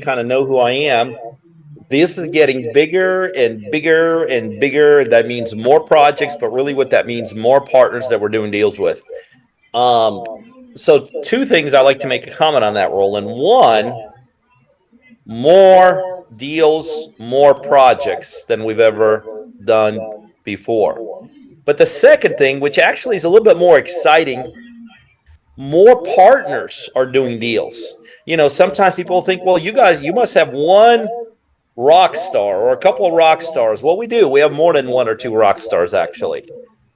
kind of know who I am, this is getting bigger and bigger and bigger. That means more projects, but really what that means, more partners that we're doing deals with. Um, so two things I like to make a comment on that, Roland. One, more deals, more projects than we've ever done before. But the second thing, which actually is a little bit more exciting, more partners are doing deals. Sometimes people think, well, you guys, you must have one rock star or a couple of rock stars. Well, we do. We have more than one or two rock stars, actually.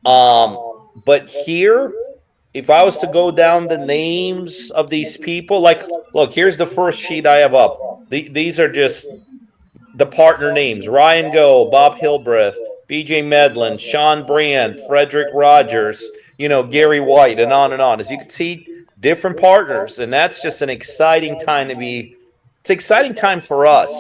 But here, if I was to go down the names of these people, like, look, here's the first sheet I have up. These are just the partner names: Ryan Go, Bob Hilbreth, BJ Medlin, Sean Brand, Frederick Rogers, Gary White, and on and on. As you can see, different partners. And that's just an exciting time it's an exciting time for us,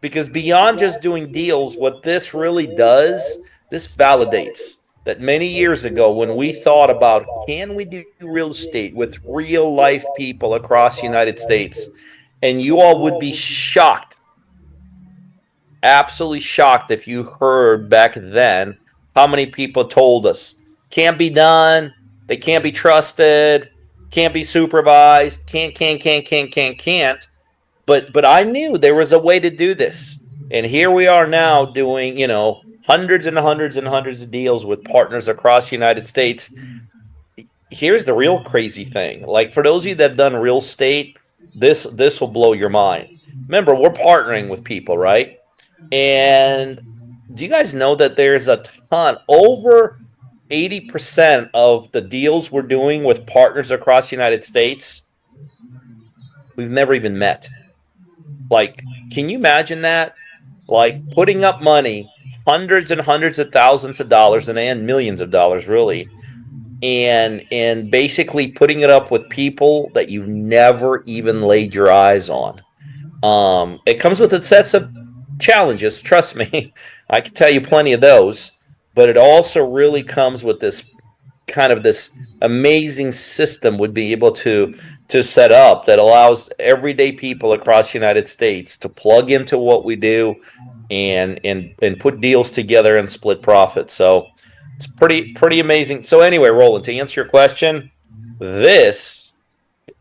because beyond just doing deals, what this really does, this validates that many years ago when we thought about, can we do real estate with real life people across the United States? And you all would be shocked, absolutely shocked, if you heard back then how many people told us, can't be done, they can't be trusted, can't be supervised, can't. But I knew there was a way to do this. And here we are now doing, hundreds and hundreds and hundreds of deals with partners across the United States. Here's the real crazy thing. Like, for those of you that have done real estate, this will blow your mind. Remember, we're partnering with people, right? And do you guys know that there's a ton, over 80% of the deals we're doing with partners across the United States, we've never even met. Like, can you imagine that? Like, putting up money, hundreds and hundreds of thousands of dollars and millions of dollars, really, and basically putting it up with people that you've never even laid your eyes on. It comes with its sets of challenges, trust me. I can tell you plenty of those. But it also really comes with this amazing system would be able to set up that allows everyday people across the United States to plug into what we do and put deals together and split profits. So it's pretty amazing. So anyway, Roland, to answer your question, this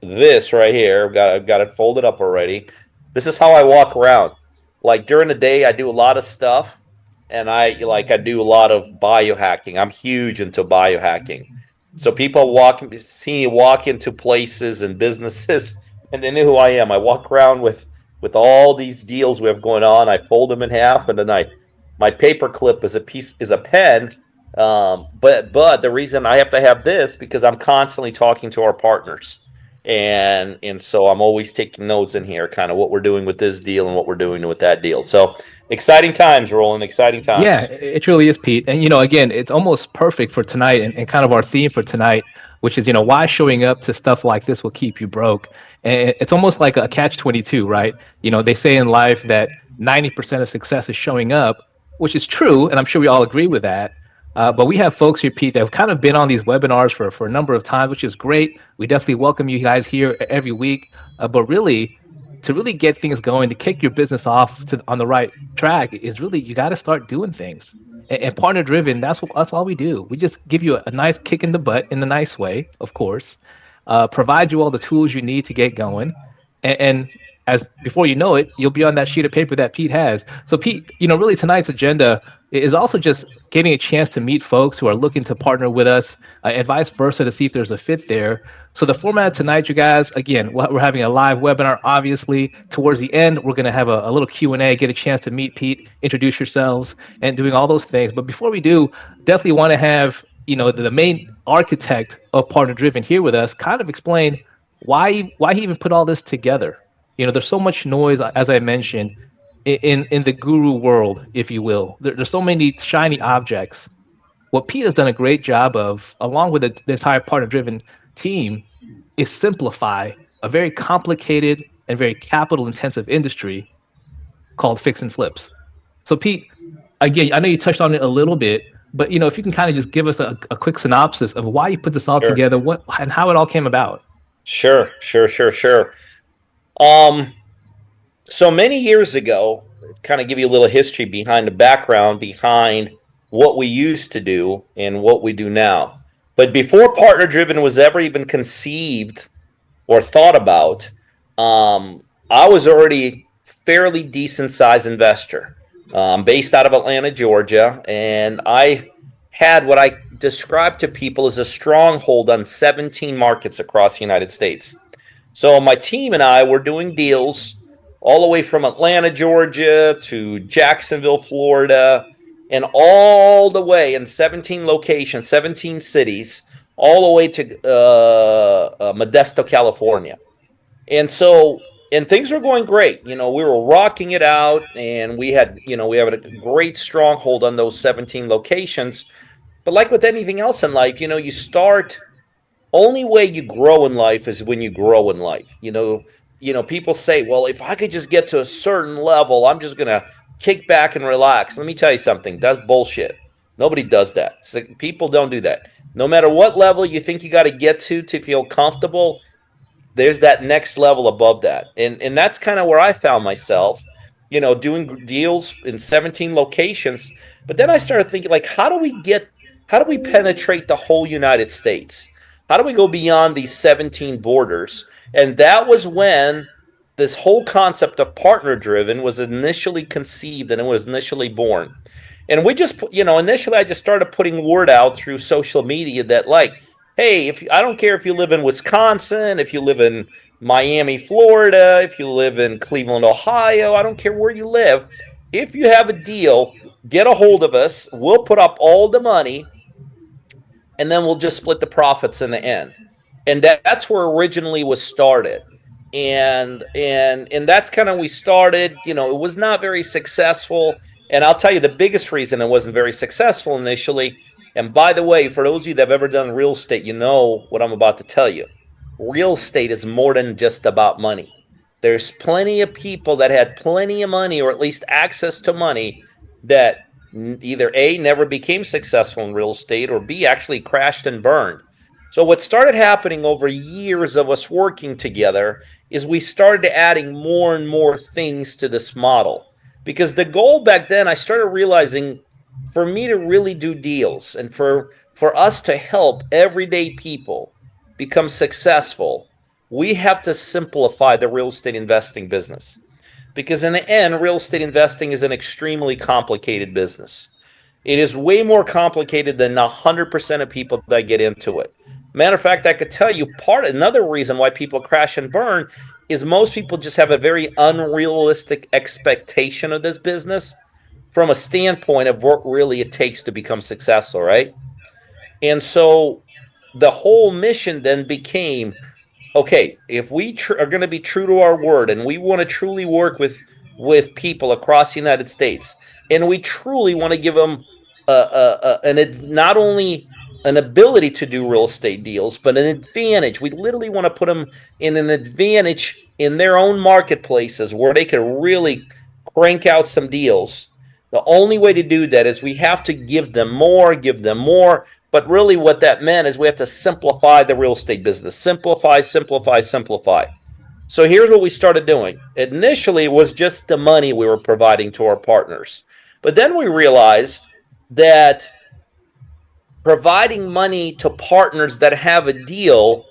right here, I've got it folded up already. This is how I walk around. Like, during the day, I do a lot of stuff, and I do a lot of biohacking. I'm huge into biohacking. So people see me walk into places and businesses, and they know who I am. I walk around with all these deals we have going on. I fold them in half, and then my paper clip is a pen. But the reason I have to have this, because I'm constantly talking to our partners. And so I'm always taking notes in here, kind of what we're doing with this deal and what we're doing with that deal. So exciting times, Roland, exciting times. Yeah, it truly is, Pete. And, again, it's almost perfect for tonight and kind of our theme for tonight, which is, why showing up to stuff like this will keep you broke. And it's almost like a catch-22, right? They say in life that 90% of success is showing up, which is true, and I'm sure we all agree with that. But we have folks here, Pete, that have kind of been on these webinars for a number of times, which is great. We definitely welcome you guys here every week. But really, to really get things going, to kick your business off on the right track, is really, you got to start doing things. And partner driven, that's all we do. We just give you a nice kick in the butt, in the nice way, of course. Provide you all the tools you need to get going. And as before you know it, you'll be on that sheet of paper that Pete has. So Pete, really tonight's agenda is also just getting a chance to meet folks who are looking to partner with us, and vice versa, to see if there's a fit there. So the format tonight, you guys, again, we're having a live webinar, obviously. Towards the end, we're going to have a little Q&A, get a chance to meet Pete, introduce yourselves, and doing all those things. But before we do, definitely want to have, the main architect of Partner Driven here with us, kind of explain why he even put all this together. There's so much noise, as I mentioned, in the guru world, if you will. There's so many shiny objects. What Pete has done a great job of, along with the entire partner-driven team, is simplify a very complicated and very capital-intensive industry called fix and flips. So Pete, again, I know you touched on it a little bit, but if you can kind of just give us a quick synopsis of why you put this all together, and how it all came about. Sure. So many years ago, kind of give you a little history behind the background behind what we used to do and what we do now. But before partner driven was ever even conceived or thought about, I was already fairly decent sized investor. Based out of Atlanta, Georgia, and I had what I describe to people as a stronghold on 17 markets across the United States. So my team and I were doing deals all the way from Atlanta, Georgia to Jacksonville, Florida, and all the way in 17 locations, 17 cities, all the way to Modesto, California. And so, and things were going great. You know, we were rocking it out, and we had a great stronghold on those 17 locations. But like with anything else in life, you start only way you grow in life is when you grow in life. People say, well, if I could just get to a certain level, I'm just gonna kick back and relax. Let me tell you something. That's bullshit. Nobody does that. People don't do that. No matter what level you think you got to get to feel comfortable, there's that next level above that. And that's kind of where I found myself, doing deals in 17 locations. But then I started thinking, like, how do we penetrate the whole United States? How do we go beyond these 17 borders? And that was when this whole concept of partner driven was initially conceived and it was initially born. And we just, initially I just started putting word out through social media that, like, hey, if I don't care if you live in Wisconsin, if you live in Miami, Florida, if you live in Cleveland, Ohio, I don't care where you live. If you have a deal, get a hold of us. We'll put up all the money, and then we'll just split the profits in the end. And that's where originally was started. And that's kind of we started. It was not very successful. And I'll tell you the biggest reason it wasn't very successful initially. And by the way, for those of you that have ever done real estate, you know what I'm about to tell you. Real estate is more than just about money. There's plenty of people that had plenty of money, or at least access to money, that either A, never became successful in real estate, or B, actually crashed and burned. So what started happening over years of us working together is we started adding more and more things to this model. Because the goal back then, I started realizing, for me to really do deals and for us to help everyday people become successful, we have to simplify the real estate investing business. Because in the end, real estate investing is an extremely complicated business. It is way more complicated than 100% of people that get into it. Matter of fact, I could tell you another reason why people crash and burn is most people just have a very unrealistic expectation of this business from a standpoint of what really it takes to become successful, right? And so the whole mission then became, okay, if we are going to be true to our word and we want to truly work with people across the United States, and we truly want to give them not only an ability to do real estate deals, but an advantage. We literally want to put them in an advantage in their own marketplaces where they can really crank out some deals. The only way to do that is we have to give them more. But really what that meant is we have to simplify the real estate business. Simplify. So here's what we started doing. Initially, it was just the money we were providing to our partners. But then we realized that providing money to partners that have a deal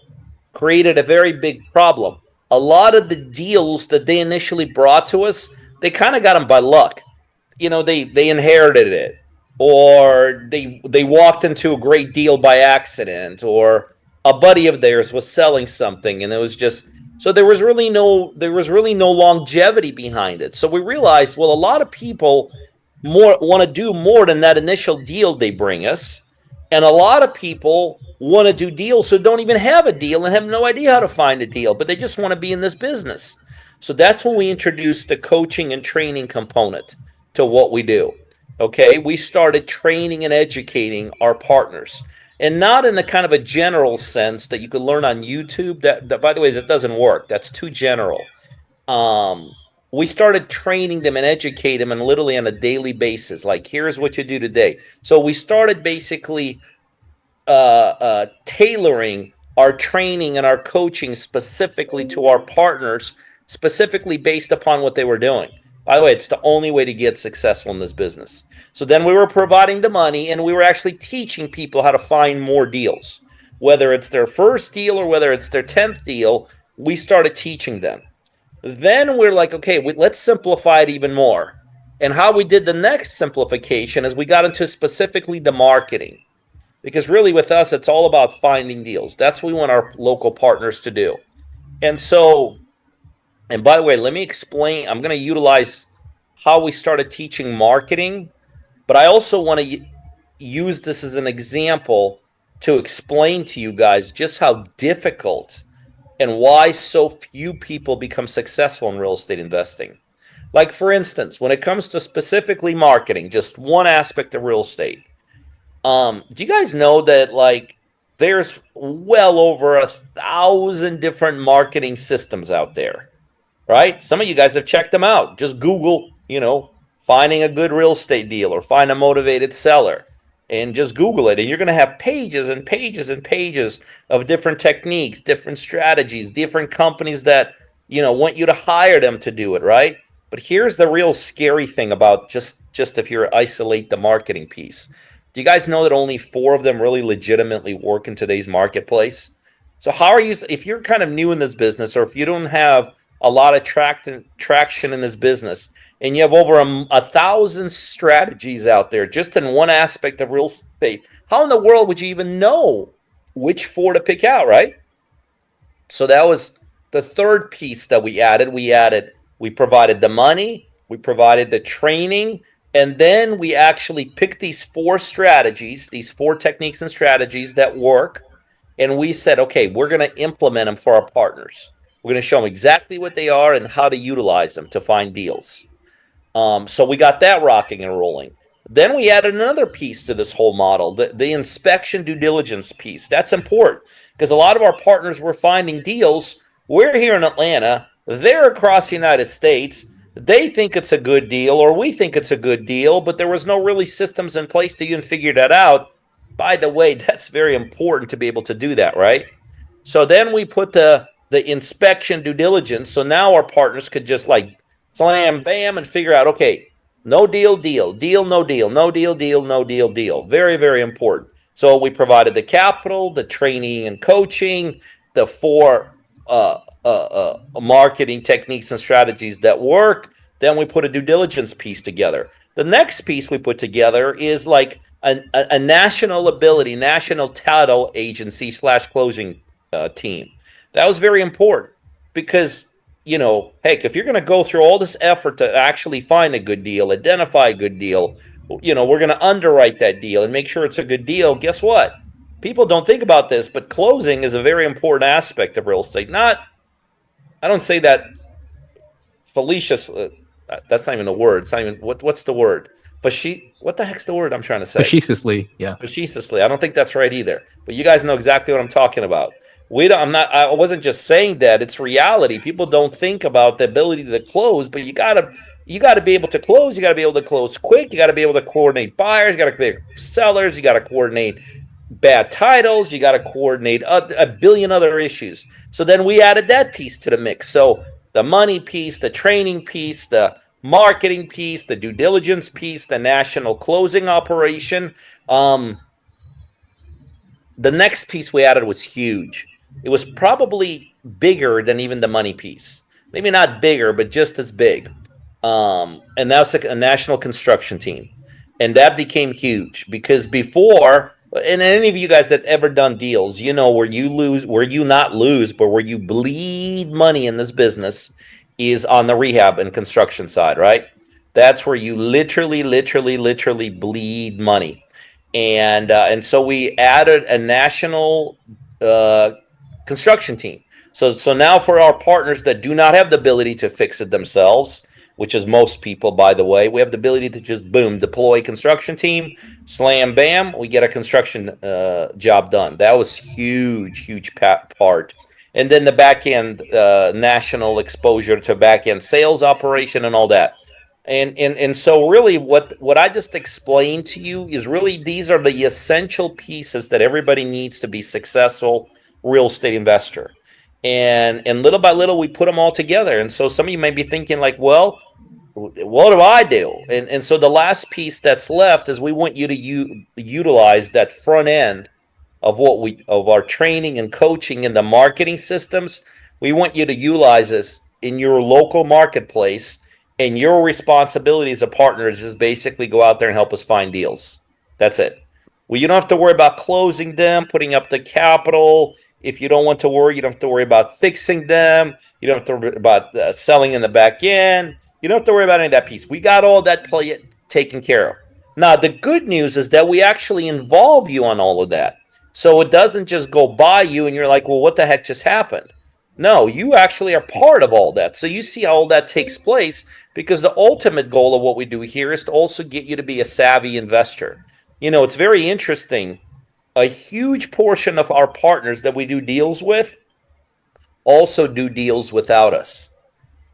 created a very big problem. A lot of the deals that they initially brought to us, they kind of got them by luck. They inherited it, or they walked into a great deal by accident, or a buddy of theirs was selling something and it was just, so there was really no longevity behind it. So we realized, well, a lot of people want to do more than that initial deal they bring us, and a lot of people want to do deals so don't even have a deal and have no idea how to find a deal, but they just want to be in this business. So that's when we introduced the coaching and training component to what we do. Okay, we started training and educating our partners, and not in the kind of a general sense that you could learn on YouTube. That by the way, that doesn't work. That's too general. We started training them and educate them, and literally on a daily basis. Like, here's what you do today. So we started basically tailoring our training and our coaching specifically to our partners specifically based upon what they were doing. By the way, it's the only way to get successful in this business. So then we were providing the money, and we were actually teaching people how to find more deals. Whether it's their first deal or whether it's their 10th deal, we started teaching them. Then we're like, okay, let's simplify it even more. And how we did the next simplification is we got into specifically the marketing. Because really with us, it's all about finding deals. That's what we want our local partners to do. And so, and by the way, let me explain. I'm going to utilize how we started teaching marketing, but I also want to use this as an example to explain to you guys just how difficult and why so few people become successful in real estate investing. Like, for instance, when it comes to specifically marketing, just one aspect of real estate, do you guys know that, like, there's well over 1,000 different marketing systems out there, right? Some of you guys have checked them out. Just Google, finding a good real estate deal or find a motivated seller, and just Google it. And you're going to have pages and pages and pages of different techniques, different strategies, different companies that, want you to hire them to do it, right? But here's the real scary thing about just if you isolate the marketing piece. Do you guys know that only 4 of them really legitimately work in today's marketplace? So how are you, if you're kind of new in this business, or if you don't have a lot of traction in this business, and you have over 1,000 strategies out there just in one aspect of real estate, how in the world would you even know which 4 to pick out, right? So that was the third piece that we added. We provided the money, we provided the training, and then we actually picked these 4 strategies, these 4 techniques and strategies that work. And we said, okay, we're going to implement them for our partners. We're going to show them exactly what they are and how to utilize them to find deals. So we got that rocking and rolling. Then we added another piece to this whole model, the inspection due diligence piece. That's important because a lot of our partners were finding deals. We're here in Atlanta. They're across the United States. They think it's a good deal, or we think it's a good deal, but there was no really systems in place to even figure that out. By the way, that's very important to be able to do that, right? So then we put the inspection due diligence. So now our partners could just like slam, bam, and figure out, okay, no deal, deal, deal, no deal, no deal, deal, no deal, deal. Very, very important. So we provided the capital, the training and coaching, the 4 marketing techniques and strategies that work. Then we put a due diligence piece together. The next piece we put together is like a national title agency / closing team. That was very important because, hey, if you're going to go through all this effort to actually find a good deal, identify a good deal, we're going to underwrite that deal and make sure it's a good deal. Guess what? People don't think about this, but closing is a very important aspect of real estate. I don't say that fallacious. That's not even a word. It's not even, what's the word? What the heck's the word I'm trying to say? Facetiously, yeah. Facetiously. I don't think that's right either. But you guys know exactly what I'm talking about. I wasn't just saying that. It's reality. People don't think about the ability to close, but you gotta be able to close. You gotta be able to close quick. You gotta be able to coordinate buyers. You gotta be sellers. You gotta coordinate bad titles. You gotta coordinate a billion other issues. So then we added that piece to the mix. So the money piece, the training piece, the marketing piece, the due diligence piece, the national closing operation. The next piece we added was huge. It was probably bigger than even the money piece. Maybe not bigger, but just as big. And that's a national construction team. And that became huge because before, and any of you guys that ever done deals, where you not lose, but where you bleed money in this business is on the rehab and construction side, right? That's where you literally bleed money. And so we added a national construction team. So now for our partners that do not have the ability to fix it themselves, which is most people, by the way, we have the ability to just, boom, deploy construction team, slam, bam, we get a construction job done. That was huge part. And then the back end national exposure to back end sales operation and all that. And so really what I just explained to you is really these are the essential pieces that everybody needs to be successful real estate investor. and little by little we put them all together. And so some of you may be thinking like, well, what do I do? And so the last piece that's left is we want you to utilize that front end of our training and coaching and the marketing systems. We want you to utilize this in your local marketplace, and your responsibility as a partner is just basically go out there and help us find deals. That's it. Well, you don't have to worry about closing them, putting up the capital. If you don't want to worry, you don't have to worry about fixing them. You don't have to worry about selling in the back end. You don't have to worry about any of that piece. We got all that taken care of. Now, the good news is that we actually involve you on all of that. So it doesn't just go by you and you're like, well, what the heck just happened? No, you actually are part of all that. So you see how all that takes place, because the ultimate goal of what we do here is to also get you to be a savvy investor. You know, it's very interesting. A huge portion of our partners that we do deals with also do deals without us.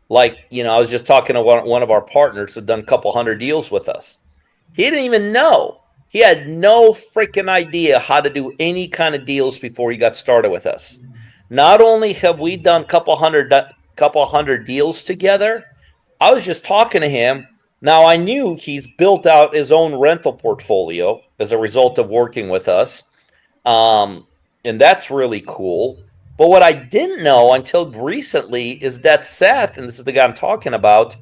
Like, you know, I was just talking to one of our partners that done a couple hundred deals with us. He didn't even know. He had no freaking idea how to do any kind of deals before he got started with us. Not only have we done a couple hundred deals together, I was just talking to him. Now, I knew he's built out his own rental portfolio as a result of working with us. And that's really cool. But what I didn't know until recently is that Seth, and this is the guy I'm talking about,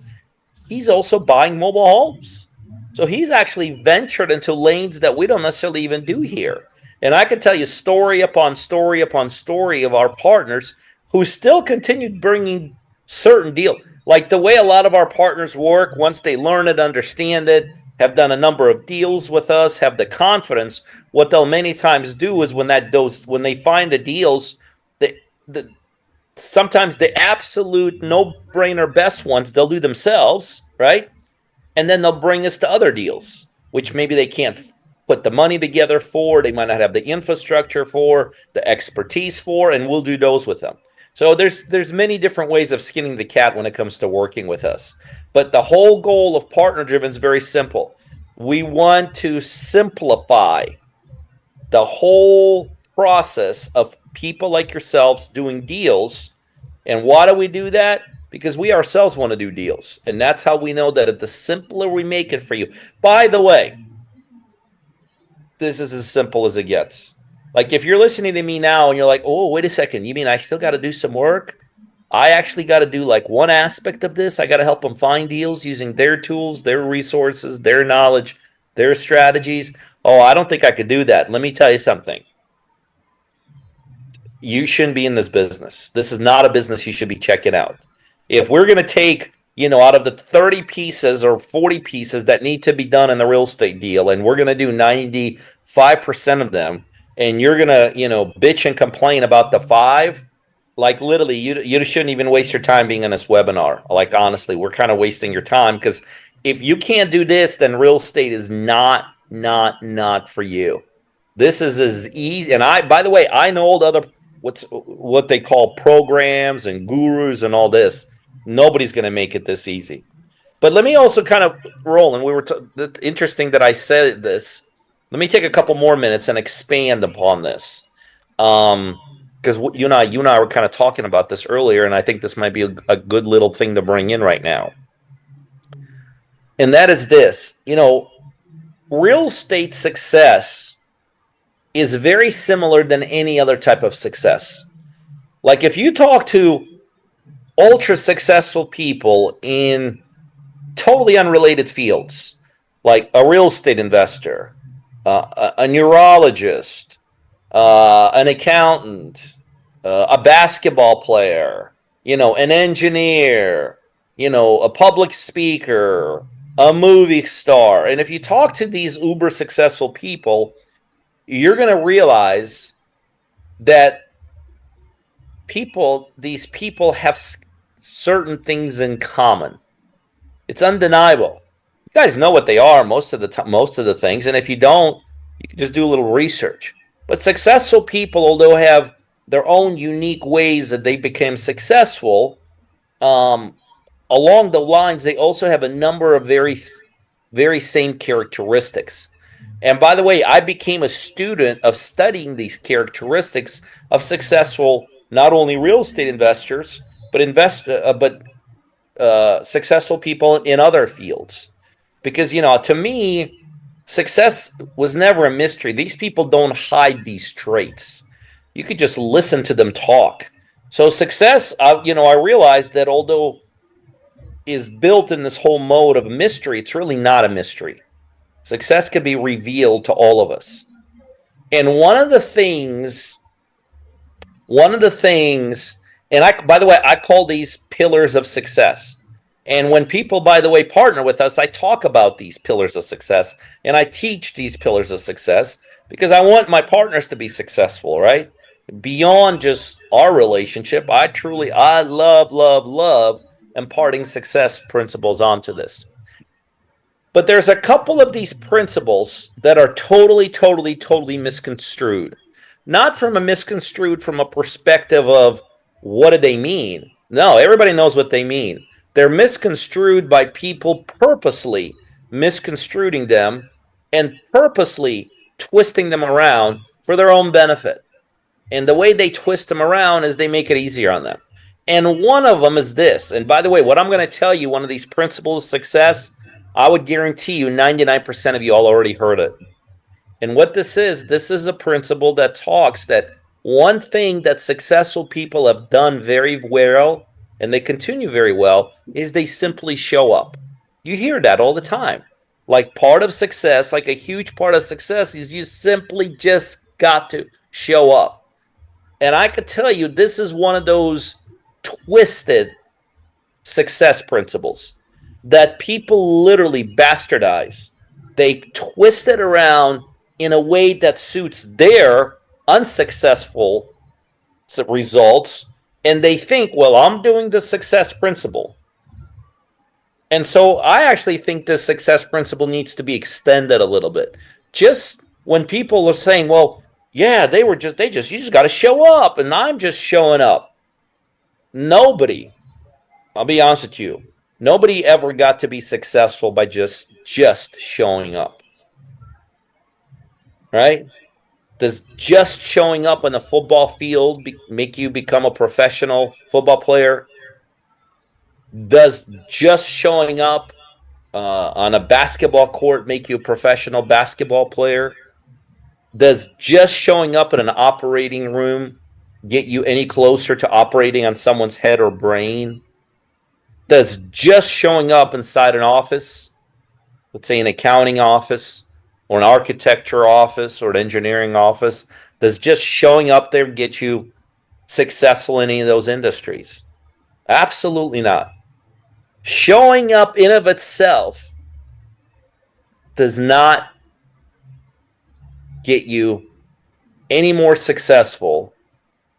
he's also buying mobile homes. So he's actually ventured into lanes that we don't necessarily even do here. And I can tell you story upon story upon story of our partners who still continued bringing certain deals. Like the way a lot of our partners work, once they learn it, understand it, have done a number of deals with us, have the confidence, what they'll many times do is when they find the deals, sometimes the absolute no-brainer best ones, they'll do themselves, right? And then they'll bring us to other deals, which maybe they can't put the money together for, they might not have the infrastructure for, the expertise for, and we'll do those with them. So there's many different ways of skinning the cat when it comes to working with us. But the whole goal of Partner Driven is very simple. We want to simplify the whole process of people like yourselves doing deals. And why do we do that? Because we ourselves want to do deals. And that's how we know that the simpler we make it for you. By the way, this is as simple as it gets. Like if you're listening to me now and you're like, oh, wait a second, you mean I still got to do some work? I actually got to do like one aspect of this. I got to help them find deals using their tools, their resources, their knowledge, their strategies. Oh, I don't think I could do that. Let me tell you something. You shouldn't be in this business. This is not a business you should be checking out. If we're going to take, out of the 30 pieces or 40 pieces that need to be done in the real estate deal, and we're going to do 95% of them, and you're going to, bitch and complain about the 5, like literally you shouldn't even waste your time being in this webinar. Like honestly, we're kind of wasting your time, because if you can't do this, then real estate is not for you. This is as easy. And by the way, I know all the other what they call programs and gurus and all this. Nobody's going to make it this easy. But let me also kind of roll. And it's interesting that I said this. Let me take a couple more minutes and expand upon this. Because you and I were kind of talking about this earlier, and I think this might be a good little thing to bring in right now. And that is this. Real estate success is very similar than any other type of success. Like if you talk to ultra successful people in totally unrelated fields, like a real estate investor, a neurologist, an accountant, a basketball player, an engineer, a public speaker, a movie star. And if you talk to these uber successful people, you're going to realize that these people have certain things in common. It's undeniable. You guys know what they are most of the things, and if you don't, you can just do a little research. But successful people, although have their own unique ways that they became successful, along the lines, they also have a number of very, very same characteristics. And by the way, I became a student of studying these characteristics of successful not only real estate investors, but successful people in other fields. Because, to me, success was never a mystery. These people don't hide these traits. You could just listen to them talk. So success, I realized that although is built in this whole mode of mystery, it's really not a mystery. Success can be revealed to all of us. And one of the things, and by the way, I call these pillars of success. And when people, by the way, partner with us, I talk about these pillars of success and I teach these pillars of success because I want my partners to be successful, right? Beyond just our relationship, I love imparting success principles onto this. But there's a couple of these principles that are totally misconstrued. Not from a perspective of what do they mean? No, everybody knows what they mean. They're misconstrued by people purposely misconstruing them and purposely twisting them around for their own benefit. And the way they twist them around is they make it easier on them. And one of them is this. And by the way, what I'm going to tell you, one of these principles of success, I would guarantee you 99% of you all already heard it. And what this is a principle that talks that one thing that successful people have done very well, and they continue very well, is they simply show up. You hear that all the time. Like part of success, like a huge part of success is you simply just got to show up. And I could tell you this is one of those twisted success principles that people literally bastardize. They twist it around in a way that suits their unsuccessful results, and they think, well, I'm doing the success principle. And so I actually think this success principle needs to be extended a little bit. Just when people are saying, well, yeah, you just got to show up, and I'm just showing up. Nobody, I'll be honest with you, nobody ever got to be successful by just showing up. Right? Does just showing up on the football field make you become a professional football player? Does just showing up on a basketball court make you a professional basketball player? Does just showing up in an operating room get you any closer to operating on someone's head or brain? Does just showing up inside an office, let's say an accounting office or an architecture office or an engineering office, does just showing up there get you successful in any of those industries? Absolutely not. Showing up in of itself does not get you any more successful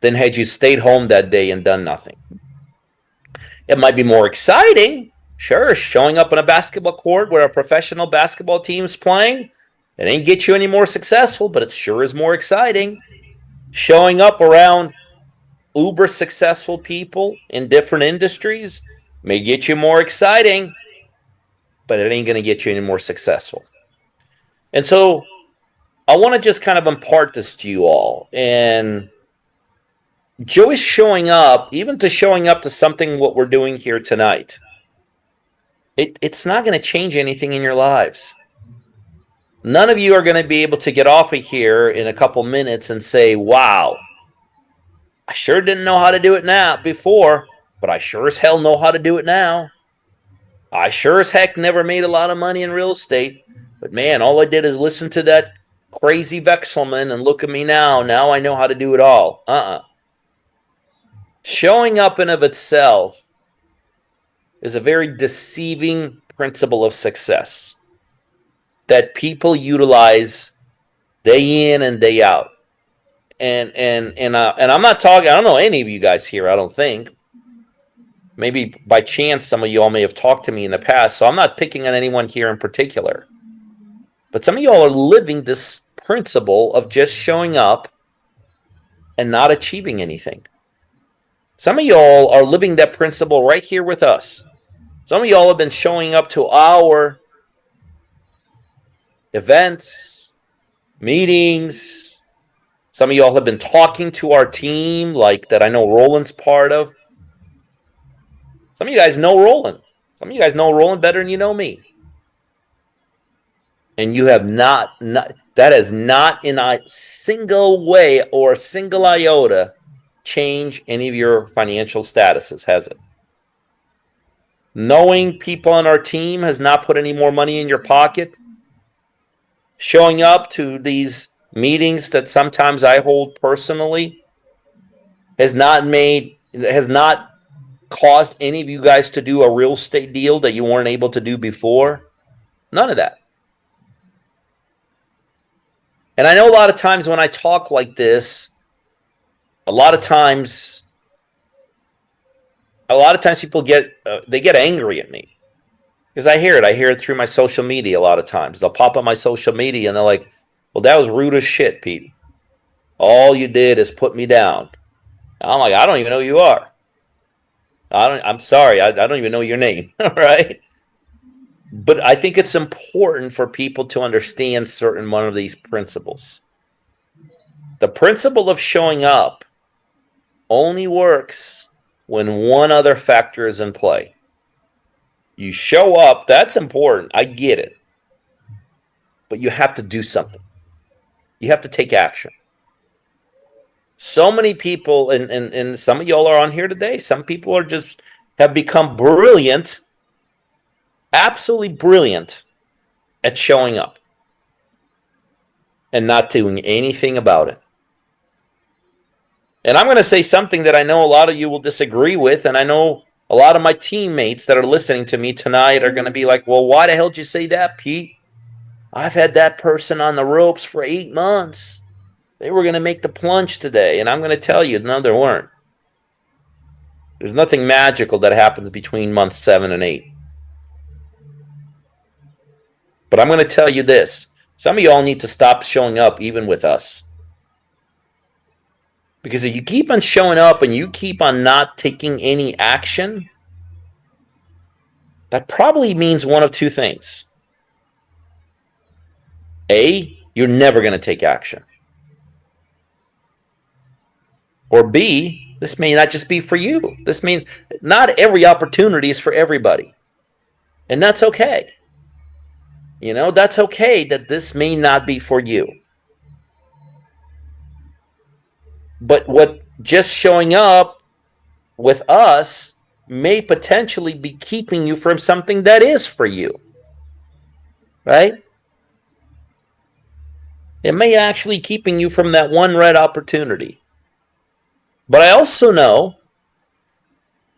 than had you stayed home that day and done nothing. It might be more exciting. Sure, showing up on a basketball court where a professional basketball team's playing, it ain't get you any more successful, but it sure is more exciting. Showing up around uber successful people in different industries may get you more exciting, but it ain't going to get you any more successful. And so I want to just kind of impart this to you all. And Joe is showing up, even to showing up to something what we're doing here tonight. It's not going to change anything in your lives. None of you are going to be able to get off of here in a couple minutes and say, wow, I sure didn't know how to do it now before, but I sure as hell know how to do it now. I sure as heck never made a lot of money in real estate, but man, all I did is listen to that crazy Vexelman and look at me now. Now I know how to do it all. Showing up in of itself is a very deceiving principle of success that people utilize day in and day out. And I'm not talking, I don't know any of you guys here, I don't think. Maybe by chance some of you all may have talked to me in the past, so I'm not picking on anyone here in particular. But some of you all are living this principle of just showing up and not achieving anything. Some of y'all are living that principle right here with us. Some of y'all have been showing up to our events, meetings, Some of y'all have been talking to our team, like that I know Roland's part of. Some of you guys know Roland. Some of you guys know Roland better than you know me. And you have not that has not in a single way or a single iota changed any of your financial statuses, has it? Knowing people on our team has not put any more money in your pocket. Showing up to these meetings that sometimes I hold personally has not caused any of you guys to do a real estate deal that you weren't able to do before. None of that. And I know a lot of times when I talk like this, a lot of times people get angry at me because I hear it through my social media. A lot of times they'll pop on my social media and they're like, well, that was rude as shit, Pete. All you did is put me down. I'm like, I don't even know who you are. I'm sorry. I don't even know your name. All right. But I think it's important for people to understand certain one of these principles. The principle of showing up only works when one other factor is in play. You show up, that's important. I get it. But you have to do something. You have to take action. So many people, and some of y'all are on here today, some people are just have become brilliant, absolutely brilliant at showing up and not doing anything about it. And I'm going to say something that I know a lot of you will disagree with, and I know a lot of my teammates that are listening to me tonight are going to be like, well, why the hell did you say that, Pete? I've had that person on the ropes for 8 months. They were going to make the plunge today, and I'm going to tell you, no, there weren't. There's nothing magical that happens between months 7 and 8. But I'm going to tell you this. Some of y'all need to stop showing up even with us. Because if you keep on showing up and you keep on not taking any action, that probably means one of two things. A, you're never going to take action. Or B, this may not just be for you. This means not every opportunity is for everybody. And that's okay. You know, that's okay that this may not be for you. But what just showing up with us may potentially be keeping you from something that is for you. Right? It may actually keeping you from that one red opportunity. But I also know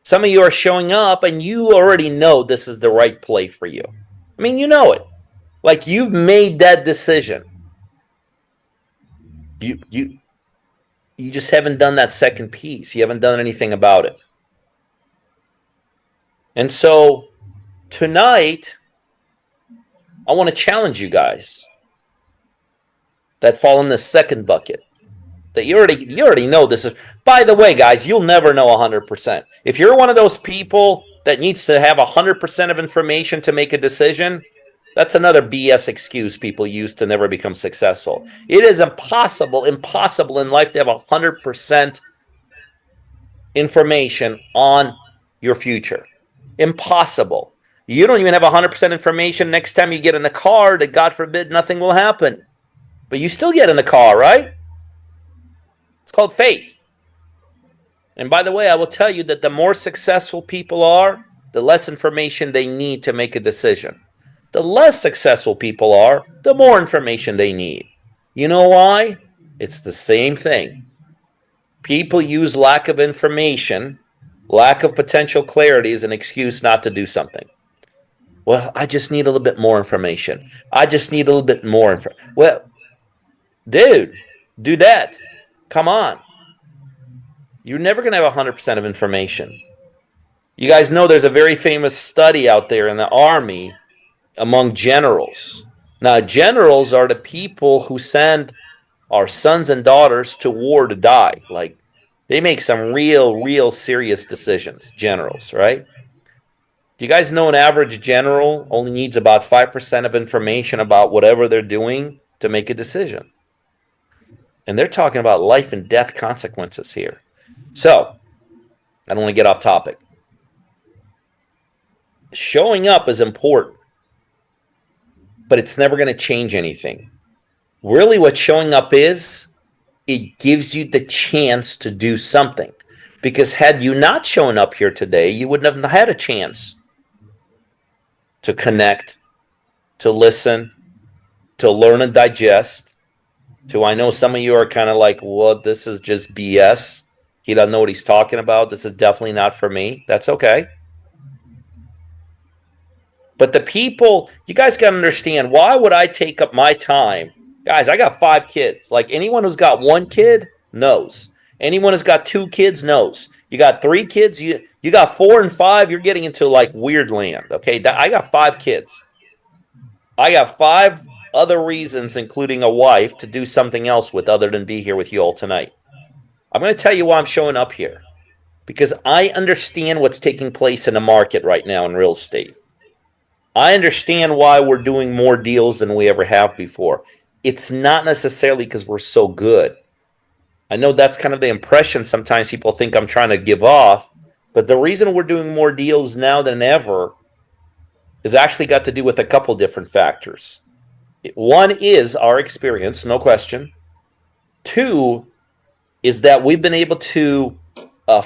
some of you are showing up and you already know this is the right play for you. I mean, you know it. Like you've made that decision. You just haven't done that second piece. You haven't done anything about it. And so tonight, I want to challenge you guys that fall in the second bucket. That you already know this is. By the way, guys, you'll never know 100%. If you're one of those people that needs to have 100% of information to make a decision, that's another BS excuse people use to never become successful. It is impossible in life to have 100% information on your future. Impossible. You don't even have 100% information next time you get in the car that, God forbid, nothing will happen. But you still get in the car, right? It's called faith. And by the way, I will tell you that the more successful people are, the less information they need to make a decision. The less successful people are, the more information they need. You know why? It's the same thing. People use lack of information, lack of potential clarity as an excuse not to do something. Well, I just need a little bit more information. I just need a little bit more information. Well, dude, do that. Come on. You're never going to have 100% of information. You guys know there's a very famous study out there in the Army among generals. Now, generals are the people who send our sons and daughters to war to die. Like, they make some real serious decisions, generals, right? Do you guys know an average general only needs about 5% of information about whatever they're doing to make a decision? And they're talking about life and death consequences here. So, I don't want to get off topic. Showing up is important, but it's never going to change anything. Really, what showing up is, it gives you the chance to do something. Because had you not shown up here today, you wouldn't have had a chance to connect, to listen, to learn and digest. I know some of you are kind of like, well, this is just BS. He doesn't know what he's talking about. This is definitely not for me. That's okay. But the people, you guys got to understand, why would I take up my time? Guys, I got 5 kids. Like, anyone who's got 1 kid knows. Anyone who's got 2 kids knows. You got 3 kids, you got 4 and 5, you're getting into like weird land. Okay, I got 5 kids. I got 5 other reasons, including a wife, to do something else with other than be here with you all tonight. I'm going to tell you why I'm showing up here. Because I understand what's taking place in the market right now in real estate. I understand why we're doing more deals than we ever have before. It's not necessarily because we're so good. I know that's kind of the impression sometimes people think I'm trying to give off, but the reason we're doing more deals now than ever has actually got to do with a couple different factors. One is our experience, no question. 2 is that we've been able to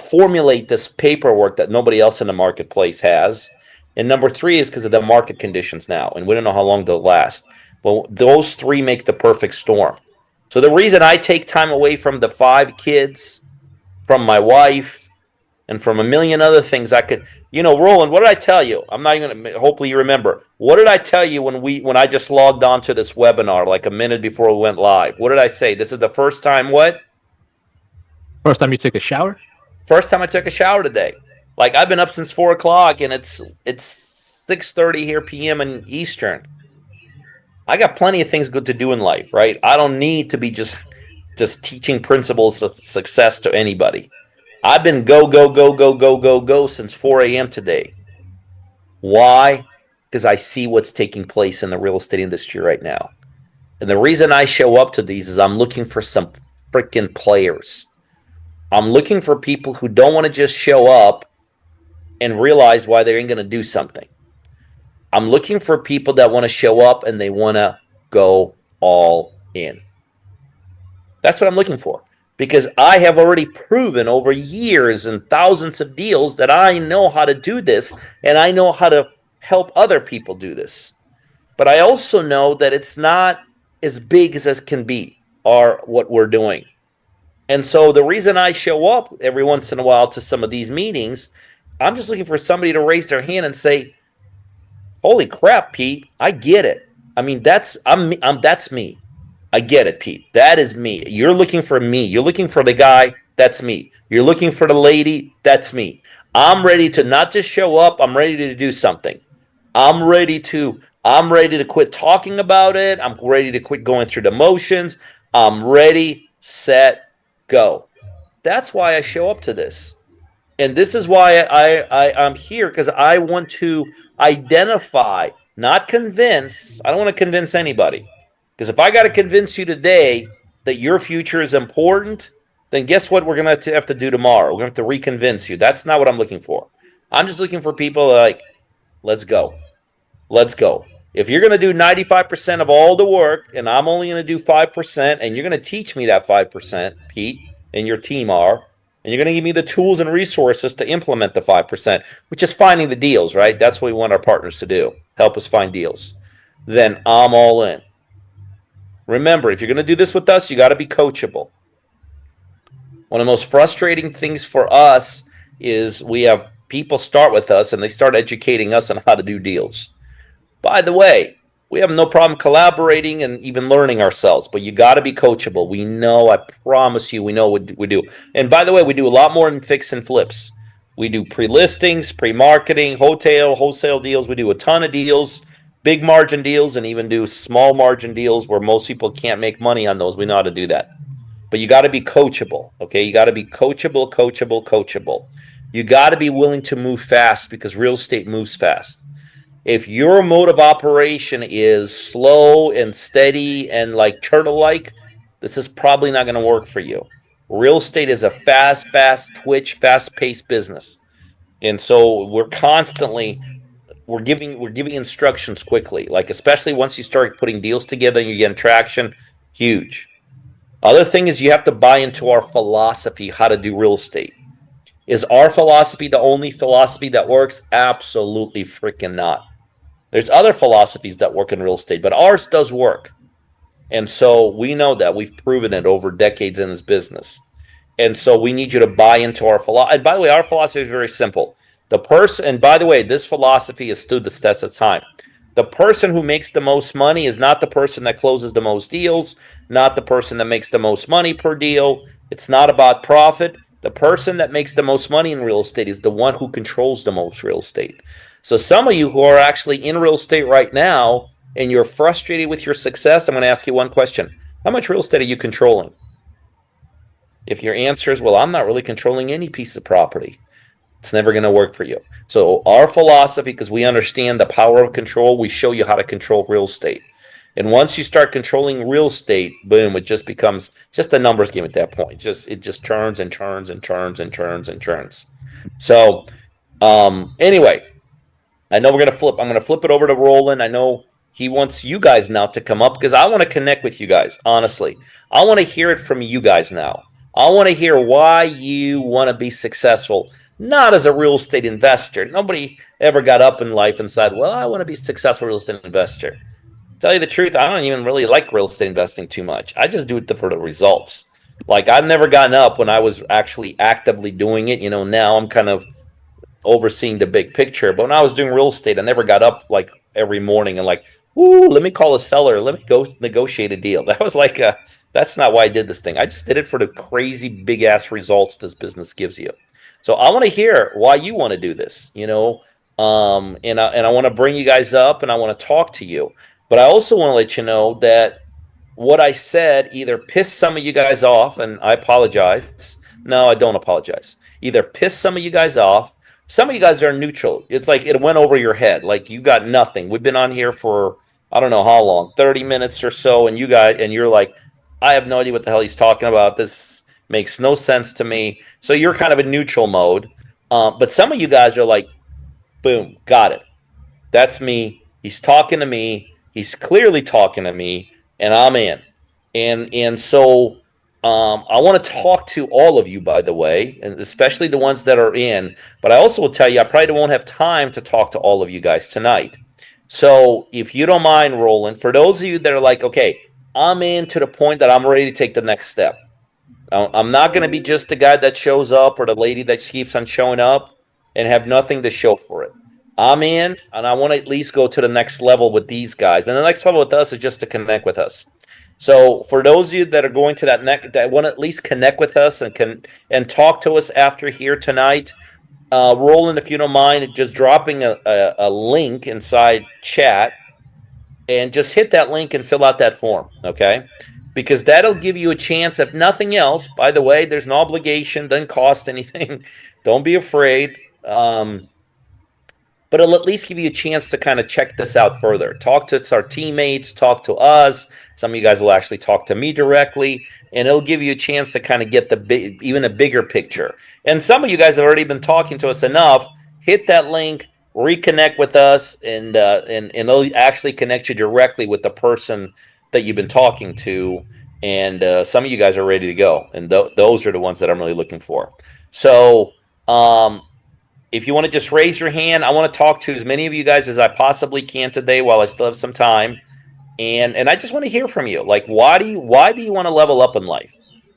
formulate this paperwork that nobody else in the marketplace has. And number 3 is because of the market conditions now, and we don't know how long they'll last. Well, those 3 make the perfect storm. So the reason I take time away from the 5 kids, from my wife, and from a million other things I could, Roland, what did I tell you? I'm not even going to, hopefully you remember. What did I tell you when I just logged on to this webinar like a minute before we went live? What did I say? This is the first time what? First time you took a shower? First time I took a shower today. Like, I've been up since 4 o'clock, and it's 6:30 here p.m. in Eastern. I got plenty of things good to do in life, right? I don't need to be just teaching principles of success to anybody. I've been go since 4 a.m. today. Why? Because I see what's taking place in the real estate industry right now. And the reason I show up to these is I'm looking for some freaking players. I'm looking for people who don't want to just show up and realize why they ain't going to do something. I'm looking for people that want to show up and they want to go all in. That's what I'm looking for. Because I have already proven over years and thousands of deals that I know how to do this, and I know how to help other people do this. But I also know that it's not as big as it can be, or what we're doing. And so the reason I show up every once in a while to some of these meetings, I'm just looking for somebody to raise their hand and say, holy crap, Pete, I get it. I mean, that's me. I get it, Pete. That is me. You're looking for me. You're looking for the guy. That's me. You're looking for the lady. That's me. I'm ready to not just show up. I'm ready to do something. I'm ready to quit talking about it. I'm ready to quit going through the motions. I'm ready, set, go. That's why I show up to this. And this is why I'm here, because I want to identify, not convince. I don't want to convince anybody. Because if I got to convince you today that your future is important, then guess what we're going to have to do tomorrow? We're going to have to reconvince you. That's not what I'm looking for. I'm just looking for people like, let's go. Let's go. If you're going to do 95% of all the work, and I'm only going to do 5%, and you're going to teach me that 5%, Pete, and your team are, and you're going to give me the tools and resources to implement the 5%, which is finding the deals, right? That's what we want our partners to do. Help us find deals. Then I'm all in. Remember, if you're going to do this with us, you got to be coachable. One of the most frustrating things for us is we have people start with us and they start educating us on how to do deals. By the way, we have no problem collaborating and even learning ourselves, but you got to be coachable. We know, I promise you, we know what we do. And by the way, we do a lot more than fix and flips. We do pre-listings, pre-marketing, wholesale deals. We do a ton of deals. Big margin deals, and even do small margin deals where most people can't make money on those. We know how to do that. But you got to be coachable, okay? You got to be coachable. You got to be willing to move fast, because real estate moves fast. If your mode of operation is slow and steady and like turtle-like, this is probably not going to work for you. Real estate is a fast twitch, fast-paced business. And so we're giving instructions quickly, like especially once you start putting deals together and you get traction, huge. Other thing is you have to buy into our philosophy how to do real estate. Is our philosophy the only philosophy that works? Absolutely freaking not. There's other philosophies that work in real estate, but ours does work. And so we know that. We've proven it over decades in this business. And so we need you to buy into our philosophy. And by the way, our philosophy is very simple. The person, and by the way, this philosophy has stood the test of time. The person who makes the most money is not the person that closes the most deals, not the person that makes the most money per deal. It's not about profit. The person that makes the most money in real estate is the one who controls the most real estate. So some of you who are actually in real estate right now and you're frustrated with your success, I'm going to ask you one question. How much real estate are you controlling? If your answer is, well, I'm not really controlling any piece of property, it's never going to work for you. So our philosophy, because we understand the power of control, we show you how to control real estate. And once you start controlling real estate, boom, it just becomes just a numbers game at that point. It just turns and turns and turns and turns and turns. So anyway, I know I'm going to flip it over to Roland. I know he wants you guys now to come up because I want to connect with you guys, honestly. I want to hear it from you guys now. I want to hear why you want to be successful, not as a real estate investor. Nobody ever got up in life and said, well, I want to be a successful real estate investor. Tell you the truth, I don't even really like real estate investing too much. I just do it for the results. Like, I've never gotten up when I was actually actively doing it. Now I'm kind of overseeing the big picture. But when I was doing real estate, I never got up like every morning and like, ooh, let me call a seller. Let me go negotiate a deal. That was like, that's not why I did this thing. I just did it for the crazy big ass results this business gives you. So I want to hear why you want to do this, and I want to bring you guys up and I want to talk to you. But I also want to let you know that what I said either pissed some of you guys off, and I apologize. No, I don't apologize. Either pissed some of you guys off. Some of you guys are neutral. It's like it went over your head. Like you got nothing. We've been on here for I don't know how long, 30 minutes or so, and you're like, I have no idea what the hell he's talking about. This makes no sense to me. So you're kind of in neutral mode. But some of you guys are like, boom, got it. That's me. He's talking to me. He's clearly talking to me, and I'm in. And so I want to talk to all of you, by the way, and especially the ones that are in. But I also will tell you, I probably won't have time to talk to all of you guys tonight. So if you don't mind, Roland, for those of you that are like, okay, I'm in to the point that I'm ready to take the next step. I'm not going to be just the guy that shows up or the lady that keeps on showing up and have nothing to show for it. I'm in, and I want to at least go to the next level with these guys. And the next level with us is just to connect with us. So for those of you that are going to that want to at least connect with us and talk to us after here tonight, Roland, if you don't mind, just dropping a link inside chat, and just hit that link and fill out that form, okay? Because that'll give you a chance, if nothing else. By the way, there's no obligation, doesn't cost anything. Don't be afraid. But it'll at least give you a chance to kind of check this out further. Talk to our teammates, talk to us. Some of you guys will actually talk to me directly, and it'll give you a chance to kind of get even a bigger picture. And some of you guys have already been talking to us enough. Hit that link, reconnect with us, and it'll actually connect you directly with the person that you've been talking to. And some of you guys are ready to go, and those are the ones that I'm really looking for. So if you want to just raise your hand, I want to talk to as many of you guys as I possibly can today while I still have some time. And I just want to hear from you. Like, why do you want to level up in life?